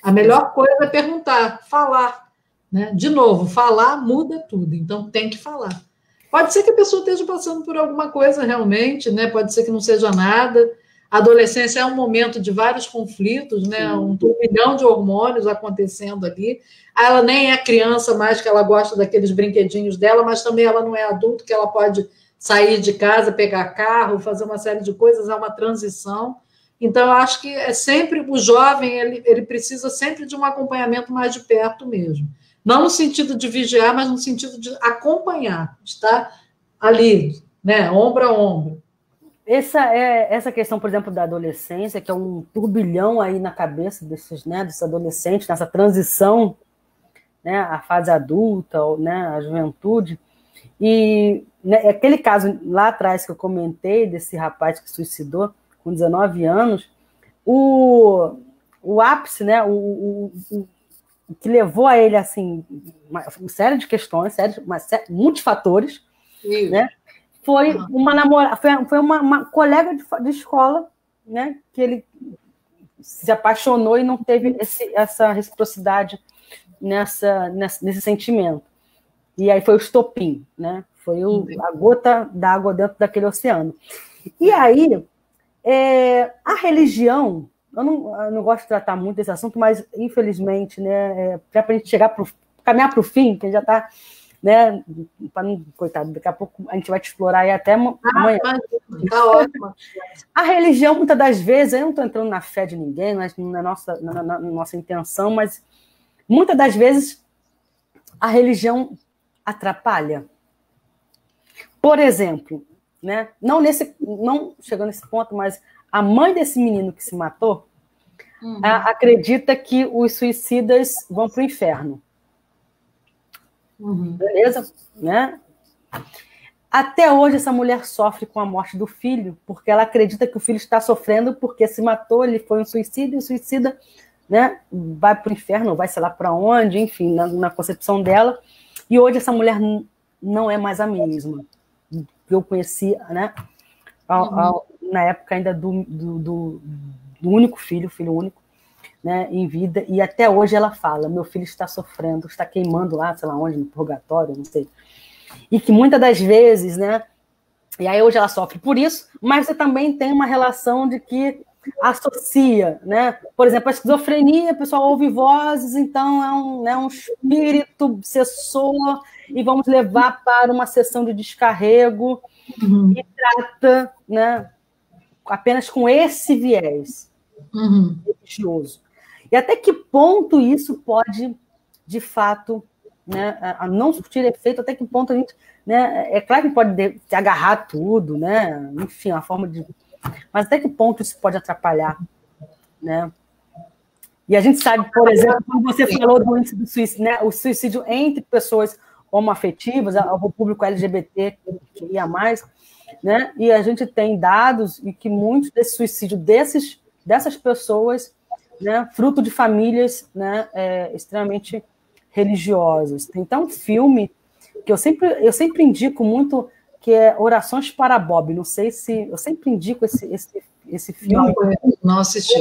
A melhor coisa é perguntar, falar, né? De novo, falar muda tudo, então tem que falar. Pode ser que a pessoa esteja passando por alguma coisa realmente, né? Pode ser que não seja nada. A adolescência é um momento de vários conflitos, né? Um turbilhão de hormônios acontecendo ali. Ela nem é criança mais, que ela gosta daqueles brinquedinhos dela, mas também ela não é adulto, que ela pode sair de casa, pegar carro, fazer uma série de coisas, é uma transição. Então, eu acho que é sempre o jovem, ele precisa sempre de um acompanhamento mais de perto mesmo. Não no sentido de vigiar, mas no sentido de acompanhar, estar ali, né, ombro a ombro. Essa questão, por exemplo, da adolescência, que é um turbilhão aí na cabeça desses adolescentes, nessa transição, né, à fase adulta, né, à juventude. E, né, aquele caso lá atrás que eu comentei, desse rapaz que se suicidou com 19 anos, o ápice, né, o que levou a ele, assim, uma série de questões, muitos fatores, né? Foi uma namorada, foi uma colega de escola, né? Que ele se apaixonou e não teve essa reciprocidade nesse sentimento. E aí foi o estopim, né? Foi a gota d'água dentro daquele oceano. E aí, a religião, eu não gosto de tratar muito desse assunto, mas, infelizmente, né, para a gente caminhar para o fim, que já está, né, coitado, daqui a pouco a gente vai te explorar aí até amanhã. Tá ótimo. A religião, muitas das vezes, eu não estou entrando na fé de ninguém, na nossa intenção, mas muitas das vezes a religião atrapalha. Por exemplo, né, não chegando nesse ponto, mas a mãe desse menino que se matou acredita que os suicidas vão para o inferno. Beleza? Né? Até hoje, essa mulher sofre com a morte do filho, porque ela acredita que o filho está sofrendo porque se matou, ele foi um suicida, e o suicida, né, vai para o inferno, vai sei lá para onde, enfim, na concepção dela. E hoje essa mulher não é mais a mesma. Eu conheci, né, na época ainda do único filho único, né, em vida, e até hoje ela fala, meu filho está sofrendo, está queimando lá, sei lá onde, no purgatório, não sei. E que muitas das vezes, né, e aí hoje ela sofre por isso, mas você também tem uma relação de que associa, né, por exemplo, a esquizofrenia, o pessoal ouve vozes, então é um espírito obsessor, e vamos levar para uma sessão de descarrego, e trata, né, apenas com esse viés religioso. E até que ponto isso pode, de fato, né, não surtir efeito, até que ponto a gente, né, é claro que pode se agarrar tudo, né, enfim, a forma de... Mas até que ponto isso pode atrapalhar, né? E a gente sabe, por exemplo, como você falou do índice do suicídio, né, o suicídio entre pessoas homoafetivas, ao público LGBT que ia mais, né? E a gente tem dados e que muitos desse suicídio dessas pessoas, né, fruto de famílias, né, extremamente religiosas. Tem então um filme que eu sempre indico muito, que é Orações para Bob. Não sei se... Eu sempre indico esse filme. Não assisti.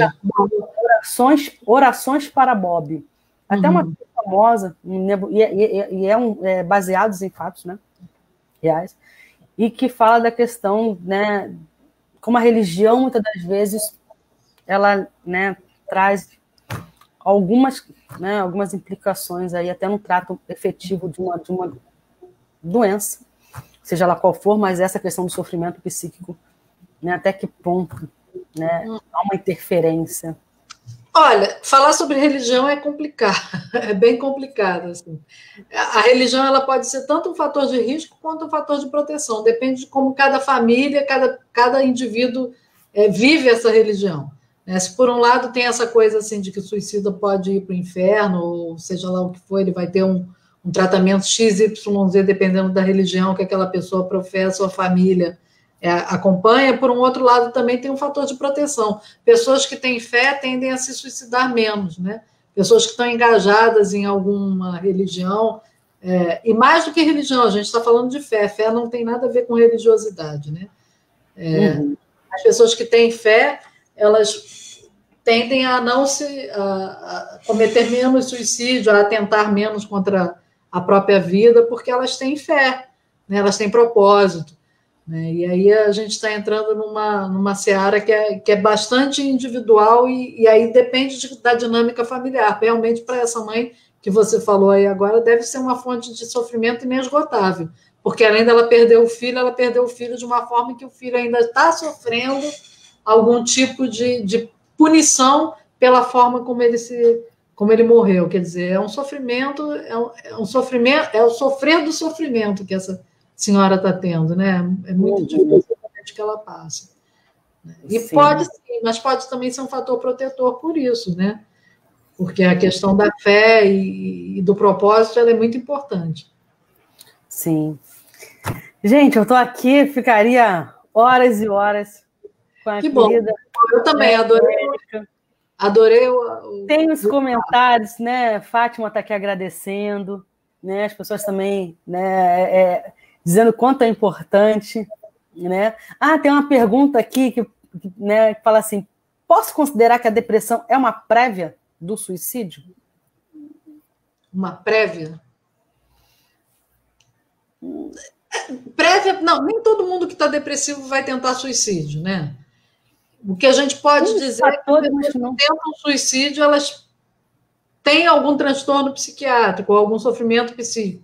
Orações para Bob. Até uma famosa, e é baseados em fatos, né, reais, e que fala da questão, né, como a religião, muitas das vezes, ela, né, traz algumas implicações aí, até no trato efetivo de uma doença, seja lá qual for, mas essa questão do sofrimento psíquico, né, até que ponto, né, há uma interferência. Olha, falar sobre religião é complicado, é bem complicado. Assim. A religião ela pode ser tanto um fator de risco quanto um fator de proteção, depende de como cada família, cada indivíduo vive essa religião. Né? Se por um lado tem essa coisa assim de que o suicida pode ir para o inferno, ou seja lá o que for, ele vai ter um tratamento XYZ, dependendo da religião que aquela pessoa professa ou a família acompanha. Por um outro lado, também tem um fator de proteção. Pessoas que têm fé tendem a se suicidar menos, né? Pessoas que estão engajadas em alguma religião, e mais do que religião, a gente está falando de fé. Fé não tem nada a ver com religiosidade, né? As pessoas que têm fé, elas tendem a não a cometer menos suicídio, a atentar menos contra a própria vida, porque elas têm fé, né? Elas têm propósito. Né? E aí a gente está entrando numa seara que é bastante individual e aí depende da dinâmica familiar. Realmente, para essa mãe que você falou aí agora, deve ser uma fonte de sofrimento inesgotável, porque além dela perder o filho, ela perdeu o filho de uma forma que o filho ainda está sofrendo algum tipo de punição pela forma como ele morreu. Quer dizer, é um sofrimento, é um sofrimento, é o sofrer do sofrimento que essa senhora está tendo, né? É muito difícil que ela passa. E sim, pode sim, mas pode também ser um fator protetor por isso, né? Porque a questão da fé e do propósito ela é muito importante. Sim. Gente, eu estou aqui, ficaria horas e horas com a querida. Bom. Eu também adorei Tem os comentários, né? Fátima está aqui agradecendo, né? As pessoas também, né? Dizendo quanto é importante, né? Tem uma pergunta aqui que fala assim: posso considerar que a depressão é uma prévia do suicídio? Uma prévia? Prévia, não, nem todo mundo que está depressivo vai tentar suicídio, né? O que a gente pode dizer é que as pessoas que tentam suicídio, elas têm algum transtorno psiquiátrico, algum sofrimento psíquico.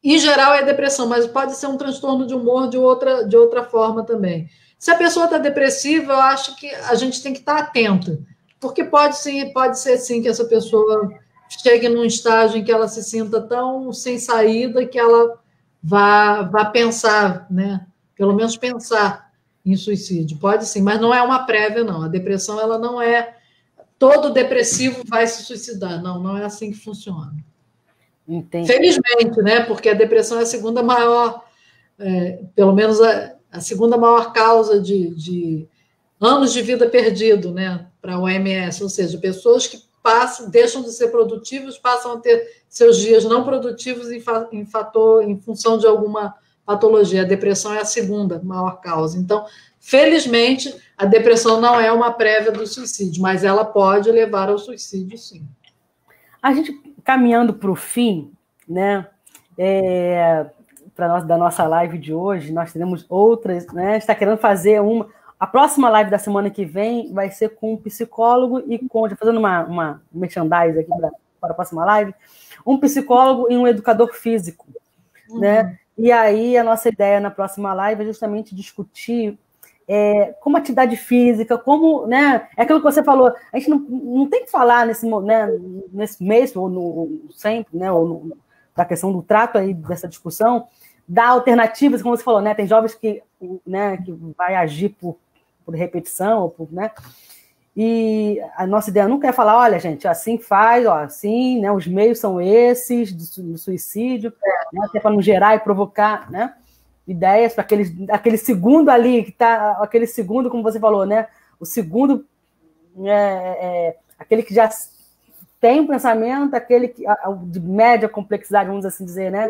Em geral é depressão, mas pode ser um transtorno de humor de outra forma também. Se a pessoa está depressiva, eu acho que a gente tem que estar atento, porque pode ser sim que essa pessoa chegue num estágio em que ela se sinta tão sem saída que ela vá pensar, né? Pelo menos pensar em suicídio. Pode sim, mas não é uma prévia, não. A depressão, ela não é... Todo depressivo vai se suicidar. Não é assim que funciona. Entendi. Felizmente, né? Porque a depressão é a segunda maior, pelo menos a segunda maior causa de anos de vida perdido, né? Para a OMS, ou seja, pessoas que deixam de ser produtivos, passam a ter seus dias não produtivos em função de alguma patologia. A depressão é a segunda maior causa. Então, felizmente, a depressão não é uma prévia do suicídio, mas ela pode levar ao suicídio, sim. A gente, caminhando para o fim, né, da nossa live de hoje, nós teremos outras, né, a gente está querendo fazer a próxima live da semana que vem vai ser com um psicólogo e já fazendo uma merchandise aqui para a próxima live, um psicólogo e um educador físico, né, e aí a nossa ideia na próxima live é justamente discutir como atividade física, como, né, é aquilo que você falou, a gente não tem que falar nesse mês, ou sempre, né, ou da questão do trato aí, dessa discussão, dar alternativas, como você falou, né, tem jovens que vai agir por repetição, né, E a nossa ideia nunca é falar, olha, gente, assim faz, ó, assim, né, os meios são esses do suicídio, né, até para não gerar e provocar, né, ideias para aquele segundo ali, que tá, aquele segundo, como você falou, né, o segundo aquele que já tem um pensamento, aquele que, de média complexidade, vamos assim dizer, né?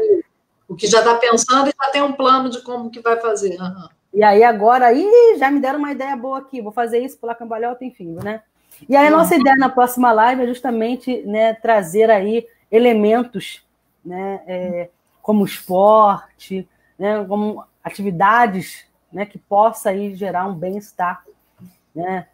O que já está pensando e já tem um plano de como que vai fazer. Uhum. E aí agora, já me deram uma ideia boa aqui, vou fazer isso, pular cambalhota, enfim, né? E aí a nossa ideia na próxima live é justamente, né, trazer aí elementos, né, como esporte, né, como atividades, né, que possa aí gerar um bem-estar, né,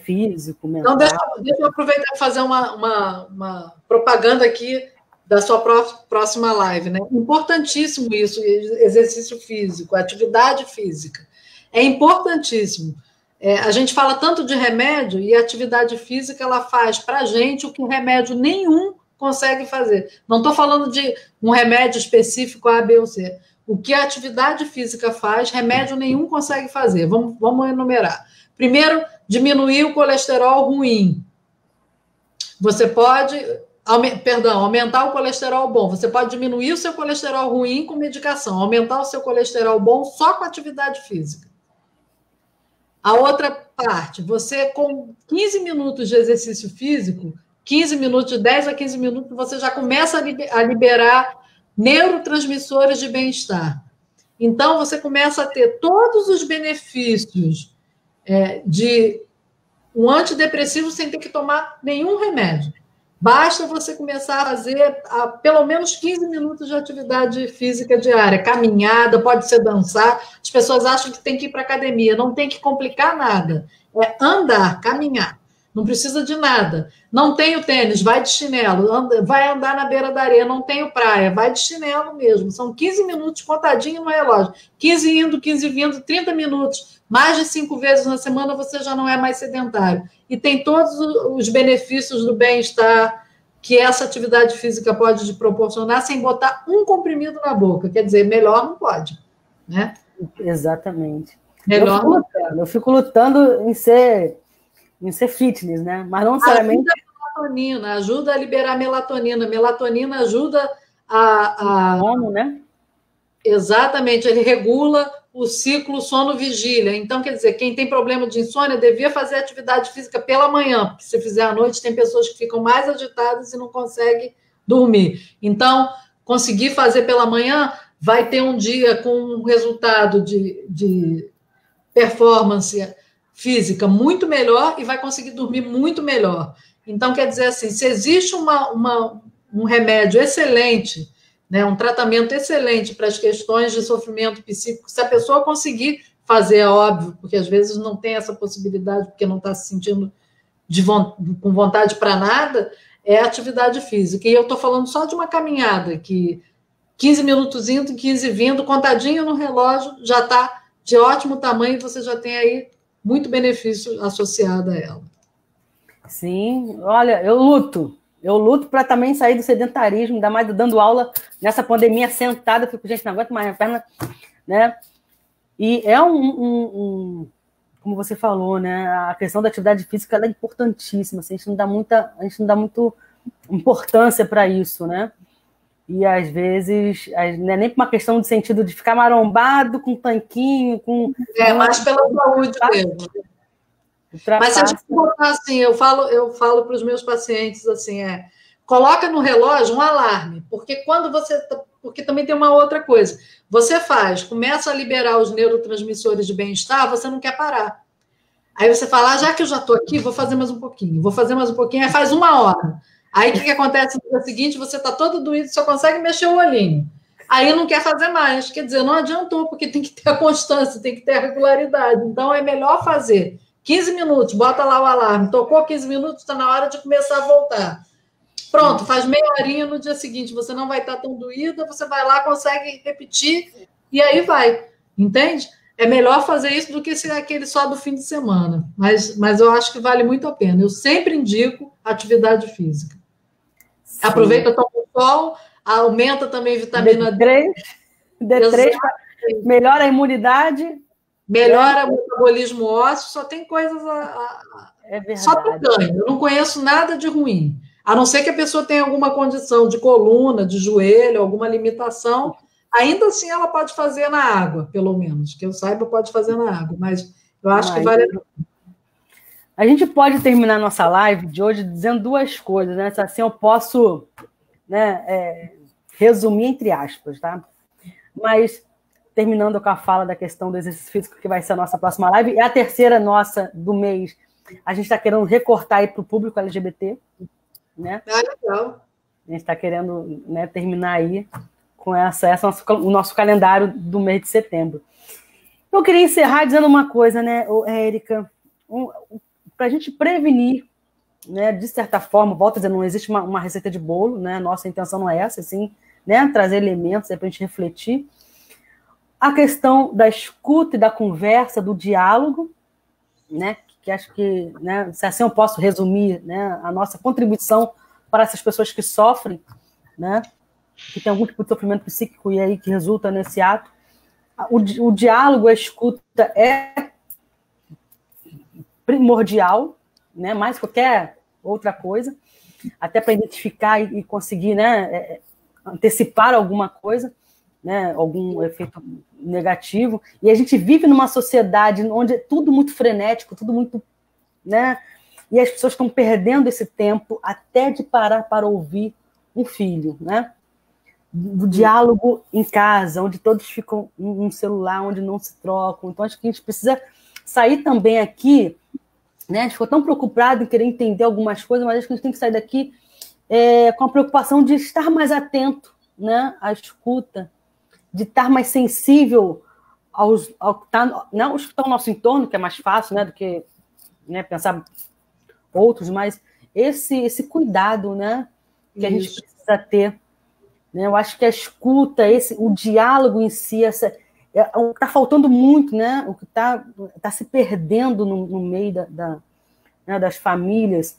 físico, mental. Então, deixa eu aproveitar e fazer uma propaganda aqui da sua próxima live, né? Importantíssimo isso, exercício físico, atividade física. É importantíssimo. A gente fala tanto de remédio e a atividade física ela faz para a gente o que remédio nenhum consegue fazer. Não estou falando de um remédio específico A, B ou C. O que a atividade física faz, remédio nenhum consegue fazer. Vamos enumerar. Primeiro, diminuir o colesterol ruim. Você pode, aumentar o colesterol bom. Você pode diminuir o seu colesterol ruim com medicação, aumentar o seu colesterol bom só com atividade física. A outra parte, você com 15 minutos de exercício físico, 15 minutos, de 10 a 15 minutos, você já começa a liberar neurotransmissores de bem-estar. Então, você começa a ter todos os benefícios de um antidepressivo sem ter que tomar nenhum remédio. Basta você começar a fazer pelo menos 15 minutos de atividade física diária, caminhada, pode ser dançar. As pessoas acham que tem que ir para a academia, não tem que complicar nada. É andar, caminhar. Não precisa de nada. Não tenho tênis, vai de chinelo. Vai andar na beira da areia, não tenho praia, vai de chinelo mesmo. São 15 minutos contadinho no relógio. 15 indo, 15 vindo, 30 minutos. Mais de 5 vezes na semana você já não é mais sedentário. E tem todos os benefícios do bem-estar que essa atividade física pode te proporcionar sem botar um comprimido na boca. Quer dizer, melhor não pode, né? Exatamente. Melhor eu fico lutando em ser fitness, né? Mas não necessariamente... Ajuda a liberar melatonina. Melatonina ajuda a... Como, né? Exatamente, ele regula o ciclo sono-vigília. Então, quer dizer, quem tem problema de insônia devia fazer atividade física pela manhã, porque se fizer à noite, tem pessoas que ficam mais agitadas e não conseguem dormir. Então, conseguir fazer pela manhã, vai ter um dia com um resultado de performance física muito melhor e vai conseguir dormir muito melhor. Então, quer dizer assim, se existe um remédio excelente, né, um tratamento excelente para as questões de sofrimento psíquico, se a pessoa conseguir fazer, é óbvio, porque às vezes não tem essa possibilidade, porque não está se sentindo com vontade para nada, é atividade física. E eu estou falando só de uma caminhada, que 15 minutos indo, 15 vindo, contadinho no relógio, já está de ótimo tamanho e você já tem aí muito benefício associado a ela. Sim, olha, eu luto para também sair do sedentarismo, ainda mais dando aula nessa pandemia sentada, eu fico, gente, não aguento mais minha perna, né? E é como você falou, né? A questão da atividade física ela é importantíssima, assim, a gente não dá muita importância para isso, né? E às vezes, não é nem por uma questão de sentido de ficar marombado com tanquinho, com... mais pela saúde mesmo. Mas se a gente botar assim, eu falo para os meus pacientes assim, coloca no relógio um alarme, porque porque também tem uma outra coisa. Você começa a liberar os neurotransmissores de bem-estar, você não quer parar. Aí você fala, já que eu já estou aqui, vou fazer mais um pouquinho, aí faz 1 hora. Aí o que acontece no dia seguinte? Você está todo doído, só consegue mexer o olhinho. Aí não quer fazer mais. Quer dizer, não adiantou, porque tem que ter a constância, tem que ter a regularidade. Então é melhor fazer 15 minutos, bota lá o alarme, tocou 15 minutos, está na hora de começar a voltar. Pronto, faz meia horinha no dia seguinte, você não vai estar tão doída, você vai lá, consegue repetir, e aí vai, entende? É melhor fazer isso do que ser aquele só do fim de semana, mas eu acho que vale muito a pena. Eu sempre indico atividade física. Sim. Aproveita, toma o sol, aumenta também a vitamina D3 melhora a imunidade, melhora o metabolismo ósseo, só tem coisas só tem ganho. Eu não conheço nada de ruim. A não ser que a pessoa tenha alguma condição de coluna, de joelho, alguma limitação, ainda assim ela pode fazer na água, pelo menos. Que eu saiba, pode fazer na água, mas eu acho que vale a pena. A gente pode terminar nossa live de hoje dizendo duas coisas, né? Assim eu posso, né, resumir entre aspas, tá? Mas terminando com a fala da questão do exercício físico, que vai ser a nossa próxima live, e a terceira nossa do mês, a gente está querendo recortar aí para o público LGBT, né? Legal. A gente está querendo, né, terminar aí com o nosso calendário do mês de setembro. Eu queria encerrar dizendo uma coisa, né, Érica, para a gente prevenir, né, de certa forma, volto a dizer, não existe uma receita de bolo, né? Nossa intenção não é essa, assim, né, trazer elementos para a gente refletir. A questão da escuta e da conversa, do diálogo, né, que acho que, né, se assim eu posso resumir, né, a nossa contribuição para essas pessoas que sofrem, né, que tem algum tipo de sofrimento psíquico e aí que resulta nesse ato. O diálogo, a escuta é primordial, né, mais que qualquer outra coisa, até para identificar e conseguir, né, antecipar alguma coisa, né, algum efeito negativo. E a gente vive numa sociedade onde é tudo muito frenético, tudo muito, né, e as pessoas estão perdendo esse tempo até de parar para ouvir um filho, né? Do diálogo em casa, onde todos ficam no celular, onde não se trocam. Então, acho que a gente precisa sair também aqui, né? A gente ficou tão preocupado em querer entender algumas coisas, mas acho que a gente tem que sair daqui com a preocupação de estar mais atento, né, à escuta, de estar mais sensível ao que está ao nosso entorno, que é mais fácil, né, do que, né, pensar outros, mas esse cuidado, né, que a gente precisa ter. Né? Eu acho que a escuta, o diálogo em si, está faltando muito, né? O que está se perdendo no meio né, das famílias,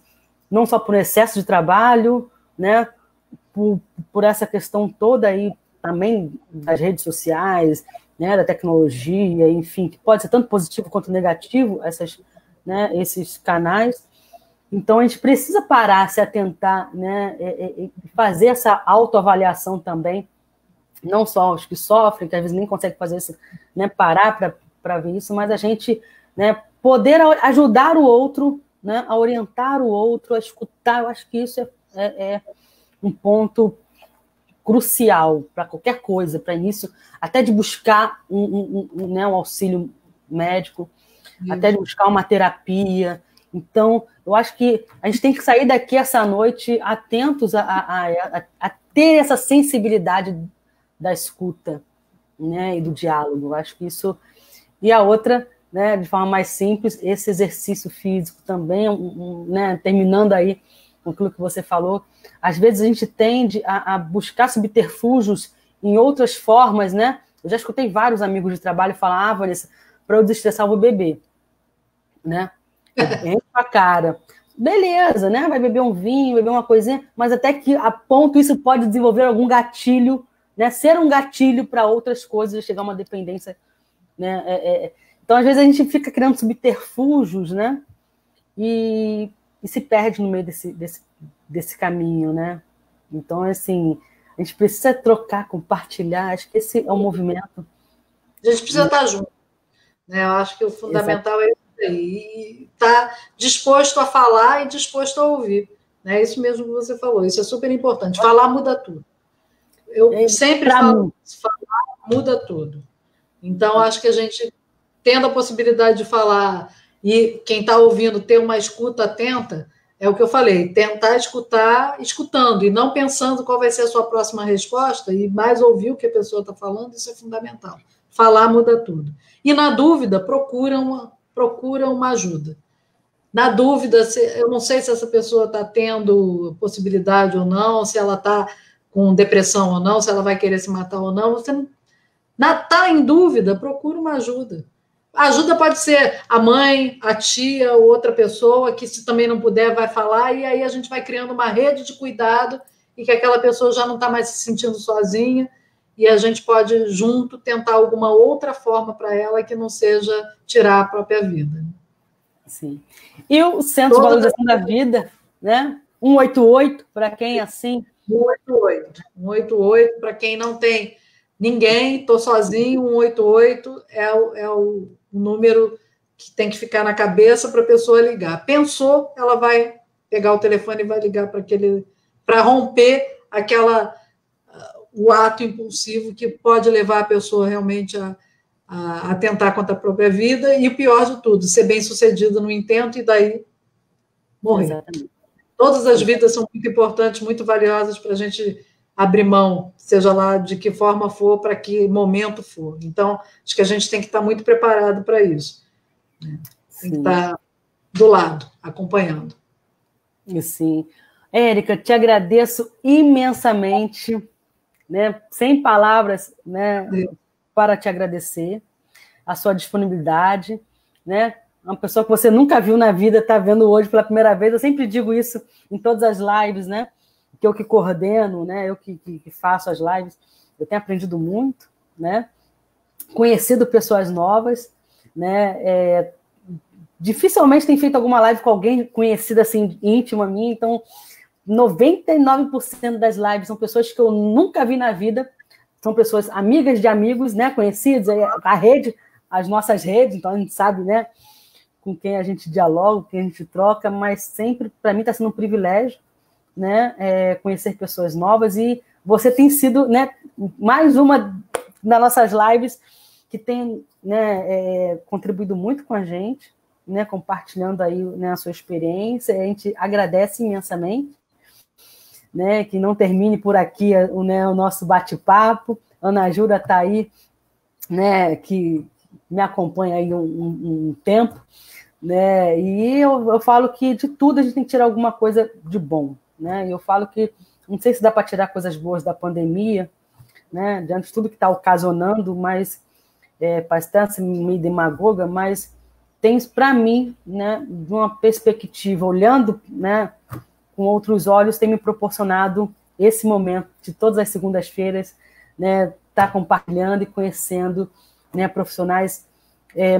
não só por excesso de trabalho, né? Por essa questão toda aí também das redes sociais, né, da tecnologia, enfim, que pode ser tanto positivo quanto negativo, né, esses canais. Então, a gente precisa parar, se atentar, né, e fazer essa autoavaliação também, não só os que sofrem, que às vezes nem conseguem fazer isso, né, parar para ver isso, mas a gente, né, poder ajudar o outro, né, a orientar o outro, a escutar. Eu acho que isso é um ponto crucial para qualquer coisa, para início, até de buscar né, um auxílio médico, até de buscar uma terapia. Então, eu acho que a gente tem que sair daqui essa noite atentos a ter essa sensibilidade da escuta, né, e do diálogo. Eu acho que isso... E a outra, né, de forma mais simples, esse exercício físico também, né, terminando aí com aquilo que você falou, às vezes a gente tende a buscar subterfúgios em outras formas, né? Eu já escutei vários amigos de trabalho falar, Vanessa, para eu desestressar eu vou beber, né? Enche a cara. Beleza, né? Vai beber um vinho, beber uma coisinha, mas até que a ponto isso pode desenvolver algum gatilho, né? Ser um gatilho para outras coisas, chegar a uma dependência, né? Então, às vezes, a gente fica criando subterfúgios, né? E se perde no meio desse caminho, né? Então, assim, a gente precisa trocar, compartilhar. Acho que esse é o movimento. A gente precisa estar junto, né? Eu acho que o fundamental é e está disposto a falar e disposto a ouvir. É isso mesmo que você falou, isso é super importante. Falar muda tudo. Eu sempre falo, falar muda tudo. Então, acho que a gente, tendo a possibilidade de falar e quem está ouvindo ter uma escuta atenta, é o que eu falei, tentar escutar, escutando e não pensando qual vai ser a sua próxima resposta e mais ouvir o que a pessoa está falando, isso é fundamental. Falar muda tudo. E, na dúvida, procura uma ajuda. Na dúvida, eu não sei se essa pessoa está tendo possibilidade ou não, se ela está com depressão ou não, se ela vai querer se matar ou não. Você está em dúvida, procura uma ajuda. A ajuda pode ser a mãe, a tia ou outra pessoa que, se também não puder, vai falar, e aí a gente vai criando uma rede de cuidado e que aquela pessoa já não está mais se sentindo sozinha e a gente pode, junto, tentar alguma outra forma para ela que não seja tirar a própria vida. Sim. E o Centro de Valorização da Vida, né? 188, para quem assim... 188, para quem não tem ninguém, estou sozinho, 188 é o número que tem que ficar na cabeça para a pessoa ligar. Pensou, ela vai pegar o telefone e vai ligar para romper o ato impulsivo que pode levar a pessoa realmente a atentar contra a própria vida, e o pior de tudo, ser bem-sucedido no intento e daí morrer. Exatamente. Todas as vidas são muito importantes, muito valiosas para a gente abrir mão, seja lá de que forma for, para que momento for. Então, acho que a gente tem que estar muito preparado para isso. Tem que estar do lado, acompanhando. Sim. Érica, te agradeço imensamente, né? Sem palavras, né? Para te agradecer a sua disponibilidade, né? Uma pessoa que você nunca viu na vida, está vendo hoje pela primeira vez. Eu sempre digo isso em todas as lives, né? Que eu que coordeno, né? Eu que faço as lives. Eu tenho aprendido muito, né? Conhecido pessoas novas, né? Dificilmente tenho feito alguma live com alguém conhecido assim, íntimo a mim. Então, 99% das lives são pessoas que eu nunca vi na vida. São pessoas amigas de amigos, né? Conhecidos, a rede, as nossas redes. Então, a gente sabe, né? Com quem a gente dialoga, com quem a gente troca, mas sempre, para mim, está sendo um privilégio, né, conhecer pessoas novas, e você tem sido, né, mais uma das nossas lives que tem, né, contribuído muito com a gente, né, compartilhando aí, né, a sua experiência. A gente agradece imensamente, né, que não termine por aqui, né, o nosso bate-papo. Ana Gilda está aí, né, que me acompanha aí um tempo, né? E eu falo que de tudo a gente tem que tirar alguma coisa de bom, né? Eu falo que não sei se dá para tirar coisas boas da pandemia, né? Diante de tudo que está ocasionando, mas parece até ser meio demagoga, mas tem para mim, né, de uma perspectiva, olhando, né, com outros olhos, tem me proporcionado esse momento de todas as segundas-feiras, né, tá compartilhando e conhecendo, né, profissionais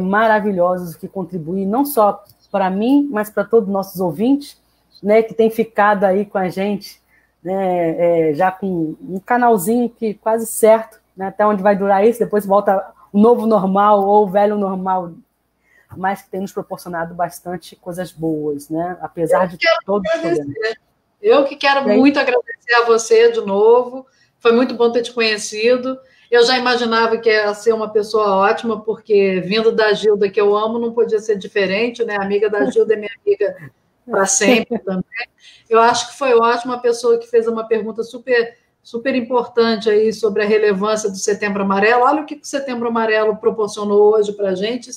maravilhosos que contribuem não só para mim, mas para todos os nossos ouvintes, né, que tem ficado aí com a gente, né, já com um canalzinho que quase certo, né, até onde vai durar isso, depois volta o novo normal ou o velho normal, mas que tem nos proporcionado bastante coisas boas, né, apesar de todos os problemas. Eu que quero muito agradecer a você de novo, foi muito bom ter te conhecido. Eu já imaginava que ia ser uma pessoa ótima, porque vindo da Gilda, que eu amo, não podia ser diferente, né? A amiga da Gilda é minha amiga para sempre também. Eu acho que foi ótimo, uma pessoa que fez uma pergunta super, super importante aí sobre a relevância do Setembro Amarelo. Olha o que o Setembro Amarelo proporcionou hoje para a gente.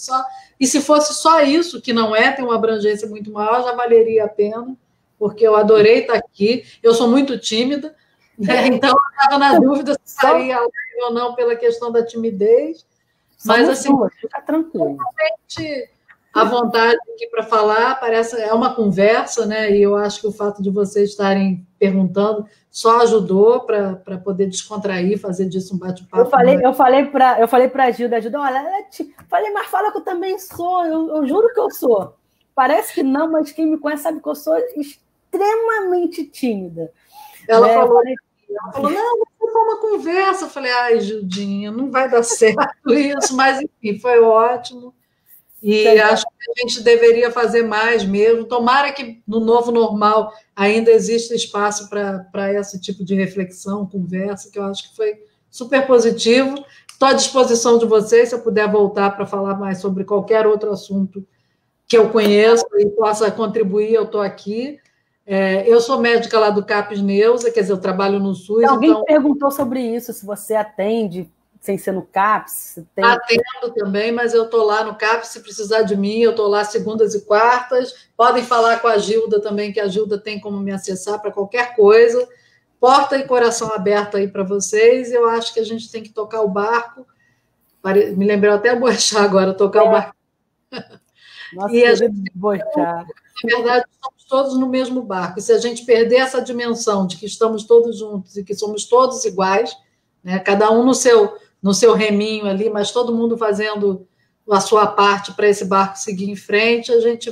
E se fosse só isso, que não tem uma abrangência muito maior, já valeria a pena, porque eu adorei estar aqui. Eu sou muito tímida, então eu estava na dúvida se estaria ou não pela questão da timidez, mas assim, fica tranquilo. Totalmente à vontade aqui para falar, é uma conversa, né? E eu acho que o fato de vocês estarem perguntando só ajudou para poder descontrair, fazer disso um bate-papo. Eu falei para a Gilda, olha, falei, mas fala que eu também sou, eu juro que eu sou. Parece que não, mas quem me conhece sabe que eu sou extremamente tímida. Ela falou, não, foi uma conversa. Eu falei, ai, Gildinha, não vai dar certo isso, mas enfim, foi ótimo. E acho que a gente deveria fazer mais mesmo. Tomara que no novo normal ainda exista espaço para esse tipo de reflexão, conversa, que eu acho que foi super positivo. Estou à disposição de vocês, se eu puder voltar para falar mais sobre qualquer outro assunto que eu conheço e possa contribuir, eu estou aqui. Eu sou médica lá do CAPES Neuza, quer dizer, eu trabalho no SUS. Alguém perguntou sobre isso, se você atende sem ser no CAPES? Atendo também, mas eu estou lá no CAPES, se precisar de mim, eu estou lá segundas e quartas. Podem falar com a Gilda também, que a Gilda tem como me acessar para qualquer coisa. Porta e coração aberto aí para vocês. Eu acho que a gente tem que tocar o barco. Me lembrou até Boechat agora, tocar o barco. Nossa, e a gente, na verdade, estamos todos no mesmo barco. E se a gente perder essa dimensão de que estamos todos juntos e que somos todos iguais, né? Cada um no seu reminho ali, mas todo mundo fazendo a sua parte para esse barco seguir em frente, a gente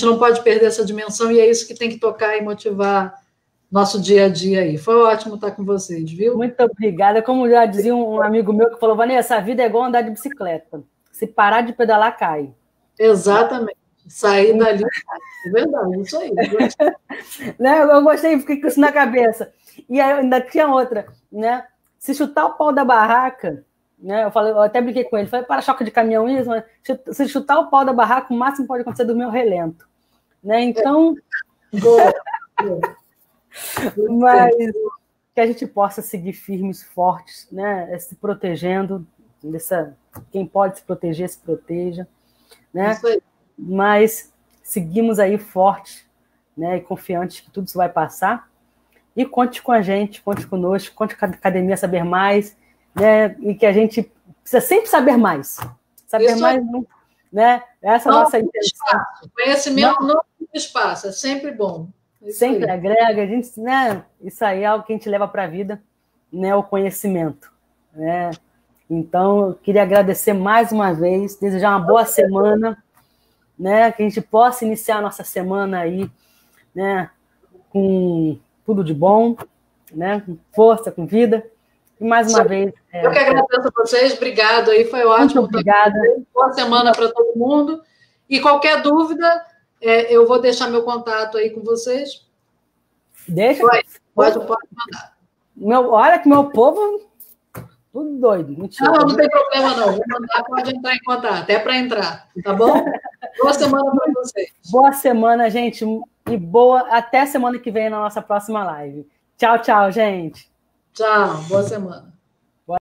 não pode perder essa dimensão e é isso que tem que tocar e motivar nosso dia a dia aí. Foi ótimo estar com vocês, viu? Muito obrigada. Como já dizia um amigo meu que falou, Vanessa, a vida é igual andar de bicicleta. Se parar de pedalar, cai. Exatamente. Sair dali, é verdade, isso aí. Né? Eu gostei, fiquei com isso na cabeça. E aí ainda tinha outra, né? Se chutar o pau da barraca, né? Eu até brinquei com ele, falei, para-choque de caminhão isso, mas se chutar o pau da barraca, o máximo que pode acontecer é dormir ao relento. Né? Então... Boa. Mas que a gente possa seguir firmes, fortes, né? Se protegendo, quem pode se proteger, se proteja, né? Isso aí. Mas seguimos aí fortes, né? E confiantes que tudo isso vai passar. E conte com a gente, conte conosco, conte com a Academia Saber Mais, né? E que a gente precisa sempre saber mais. Saber isso mais, aí. Né? Essa é a nossa intenção. Conhecimento não tem espaço, é sempre bom. Sempre agrega, a gente, né? Isso aí é algo que a gente leva para a vida, né? O conhecimento, né? Então, eu queria agradecer mais uma vez, desejar uma boa semana, né? Que a gente possa iniciar a nossa semana aí, né? Com tudo de bom, né? Com força, com vida. E mais uma vez. Eu que agradeço a vocês, obrigado aí, foi ótimo. Muito obrigada. Boa semana para todo mundo. E qualquer dúvida, eu vou deixar meu contato aí com vocês. Deixa. Pode mandar. Olha que meu povo, tudo doido. Mentira. Não tem problema não. Vou mandar, pode entrar em contato. É para entrar, tá bom? Boa semana para vocês. Boa semana, gente. E até semana que vem na nossa próxima live. Tchau, tchau, gente. Tchau, boa semana.